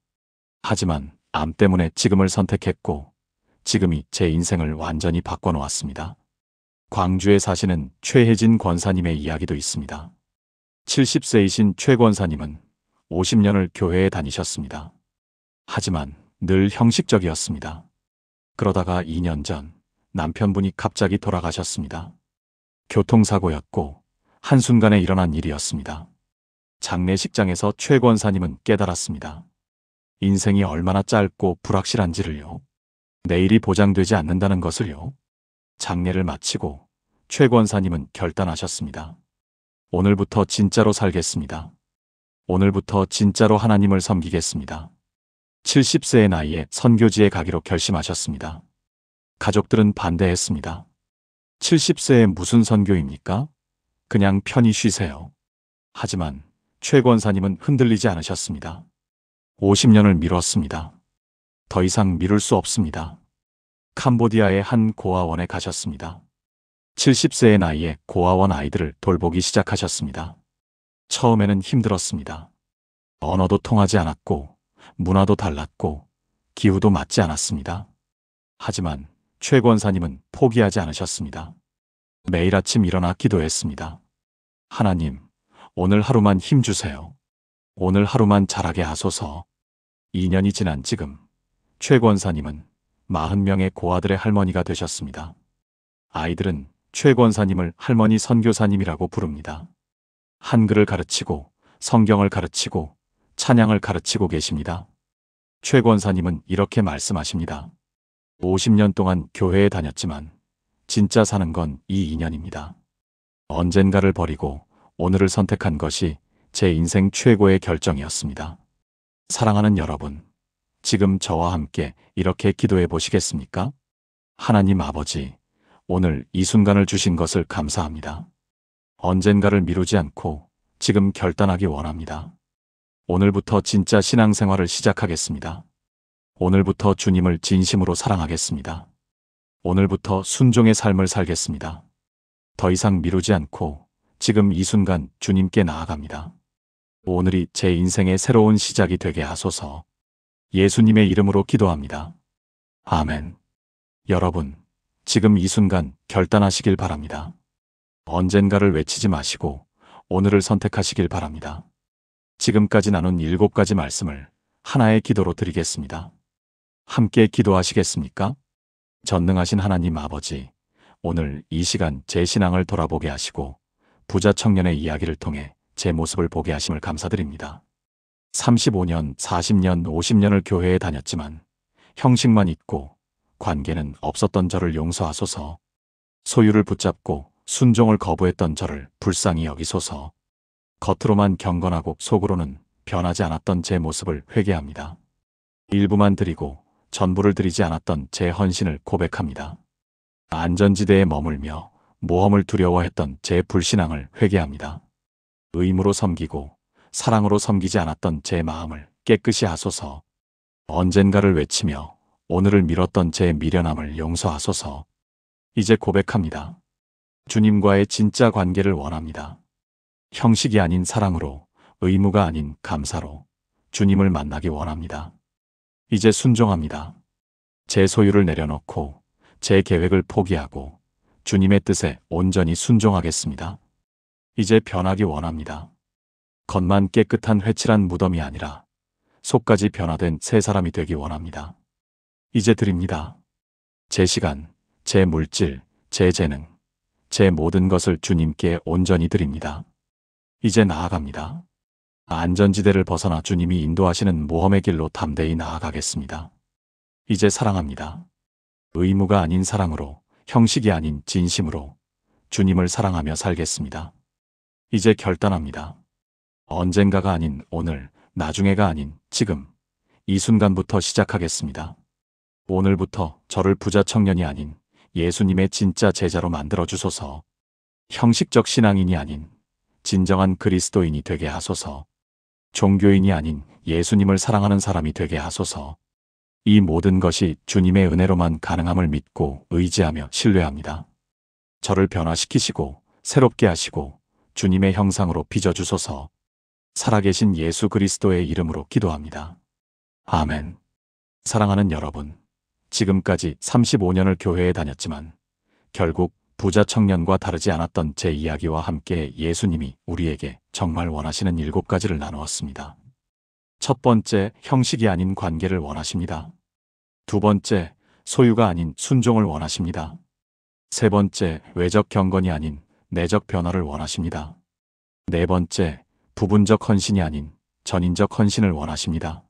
하지만 암 때문에 지금을 선택했고 지금이 제 인생을 완전히 바꿔놓았습니다. 광주에 사시는 최혜진 권사님의 이야기도 있습니다. 70세이신 최 권사님은 50년을 교회에 다니셨습니다. 하지만 늘 형식적이었습니다. 그러다가 2년 전 남편분이 갑자기 돌아가셨습니다. 교통사고였고 한순간에 일어난 일이었습니다. 장례식장에서 최 권사님은 깨달았습니다. 인생이 얼마나 짧고 불확실한지를요. 내일이 보장되지 않는다는 것을요. 장례를 마치고 최 권사님은 결단하셨습니다. 오늘부터 진짜로 살겠습니다. 오늘부터 진짜로 하나님을 섬기겠습니다. 70세의 나이에 선교지에 가기로 결심하셨습니다. 가족들은 반대했습니다. 70세에 무슨 선교입니까? 그냥 편히 쉬세요. 하지만 최 권사님은 흔들리지 않으셨습니다. 50년을 미뤘습니다. 더 이상 미룰 수 없습니다. 캄보디아의 한 고아원에 가셨습니다. 70세의 나이에 고아원 아이들을 돌보기 시작하셨습니다. 처음에는 힘들었습니다. 언어도 통하지 않았고 문화도 달랐고 기후도 맞지 않았습니다. 하지만 최 권사님은 포기하지 않으셨습니다. 매일 아침 일어나 기도했습니다. 하나님, 오늘 하루만 힘주세요. 오늘 하루만 잘하게 하소서. 2년이 지난 지금 최 권사님은 40명의 고아들의 할머니가 되셨습니다. 아이들은 최 권사님을 할머니 선교사님이라고 부릅니다. 한글을 가르치고 성경을 가르치고 찬양을 가르치고 계십니다. 최 권사님은 이렇게 말씀하십니다. 50년 동안 교회에 다녔지만 진짜 사는 건 이 2년입니다. 언젠가를 버리고 오늘을 선택한 것이 제 인생 최고의 결정이었습니다. 사랑하는 여러분, 지금 저와 함께 이렇게 기도해 보시겠습니까? 하나님 아버지, 오늘 이 순간을 주신 것을 감사합니다. 언젠가를 미루지 않고 지금 결단하기 원합니다. 오늘부터 진짜 신앙생활을 시작하겠습니다. 오늘부터 주님을 진심으로 사랑하겠습니다. 오늘부터 순종의 삶을 살겠습니다. 더 이상 미루지 않고 지금 이 순간 주님께 나아갑니다. 오늘이 제 인생의 새로운 시작이 되게 하소서. 예수님의 이름으로 기도합니다. 아멘. 여러분, 지금 이 순간 결단하시길 바랍니다. 언젠가를 외치지 마시고 오늘을 선택하시길 바랍니다. 지금까지 나눈 7가지 말씀을 하나의 기도로 드리겠습니다. 함께 기도하시겠습니까? 전능하신 하나님 아버지, 오늘 이 시간 제 신앙을 돌아보게 하시고 부자 청년의 이야기를 통해 제 모습을 보게 하심을 감사드립니다. 35년, 40년, 50년을 교회에 다녔지만 형식만 있고 관계는 없었던 저를 용서하소서. 소유를 붙잡고 순종을 거부했던 저를 불쌍히 여기소서. 겉으로만 경건하고 속으로는 변하지 않았던 제 모습을 회개합니다. 일부만 드리고 전부를 드리지 않았던 제 헌신을 고백합니다. 안전지대에 머물며 모험을 두려워했던 제 불신앙을 회개합니다. 의무로 섬기고 사랑으로 섬기지 않았던 제 마음을 깨끗이 하소서. 언젠가를 외치며 오늘을 미뤘던 제 미련함을 용서하소서. 이제 고백합니다. 주님과의 진짜 관계를 원합니다. 형식이 아닌 사랑으로, 의무가 아닌 감사로 주님을 만나기 원합니다. 이제 순종합니다. 제 소유를 내려놓고 제 계획을 포기하고 주님의 뜻에 온전히 순종하겠습니다. 이제 변하기 원합니다. 겉만 깨끗한 회칠한 무덤이 아니라 속까지 변화된 새 사람이 되기 원합니다. 이제 드립니다. 제 시간, 제 물질, 제 재능, 제 모든 것을 주님께 온전히 드립니다. 이제 나아갑니다. 안전지대를 벗어나 주님이 인도하시는 모험의 길로 담대히 나아가겠습니다. 이제 사랑합니다. 의무가 아닌 사랑으로, 형식이 아닌 진심으로 주님을 사랑하며 살겠습니다. 이제 결단합니다. 언젠가가 아닌 오늘, 나중에가 아닌 지금, 이 순간부터 시작하겠습니다. 오늘부터 저를 부자 청년이 아닌 예수님의 진짜 제자로 만들어 주소서. 형식적 신앙인이 아닌 진정한 그리스도인이 되게 하소서. 종교인이 아닌 예수님을 사랑하는 사람이 되게 하소서. 이 모든 것이 주님의 은혜로만 가능함을 믿고 의지하며 신뢰합니다. 저를 변화시키시고 새롭게 하시고 주님의 형상으로 빚어주소서. 살아계신 예수 그리스도의 이름으로 기도합니다. 아멘. 사랑하는 여러분, 지금까지 35년을 교회에 다녔지만 결국 부자 청년과 다르지 않았던 제 이야기와 함께 예수님이 우리에게 정말 원하시는 7가지를 나누었습니다. 첫 번째, 형식이 아닌 관계를 원하십니다. 두 번째, 소유가 아닌 순종을 원하십니다. 세 번째, 외적 경건이 아닌 내적 변화를 원하십니다. 네 번째, 부분적 헌신이 아닌 전인적 헌신을 원하십니다.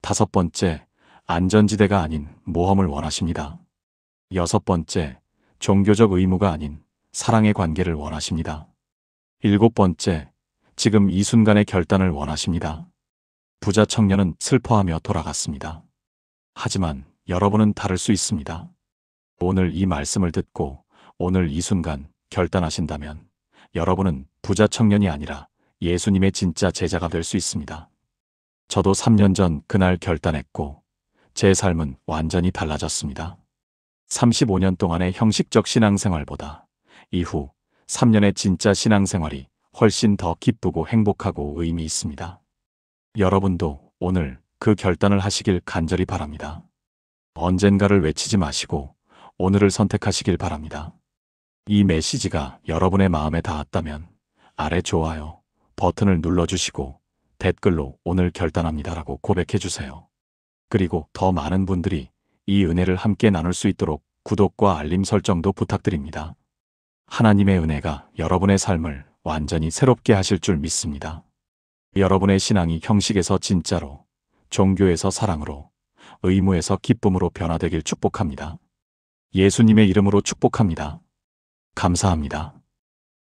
다섯 번째, 안전지대가 아닌 모험을 원하십니다. 여섯 번째, 종교적 의무가 아닌 사랑의 관계를 원하십니다. 일곱 번째, 지금 이 순간의 결단을 원하십니다. 부자 청년은 슬퍼하며 돌아갔습니다. 하지만 여러분은 다를 수 있습니다. 오늘 이 말씀을 듣고 오늘 이 순간 결단하신다면 여러분은 부자 청년이 아니라 예수님의 진짜 제자가 될 수 있습니다. 저도 3년 전 그날 결단했고 제 삶은 완전히 달라졌습니다. 35년 동안의 형식적 신앙생활보다 이후 3년의 진짜 신앙생활이 훨씬 더 기쁘고 행복하고 의미 있습니다. 여러분도 오늘 그 결단을 하시길 간절히 바랍니다. 언젠가를 외치지 마시고 오늘을 선택하시길 바랍니다. 이 메시지가 여러분의 마음에 닿았다면 아래 좋아요 버튼을 눌러주시고 댓글로 오늘 결단합니다라고 고백해주세요. 그리고 더 많은 분들이 이 은혜를 함께 나눌 수 있도록 구독과 알림 설정도 부탁드립니다. 하나님의 은혜가 여러분의 삶을 완전히 새롭게 하실 줄 믿습니다. 여러분의 신앙이 형식에서 진짜로, 종교에서 사랑으로, 의무에서 기쁨으로 변화되길 축복합니다. 예수님의 이름으로 축복합니다. 감사합니다.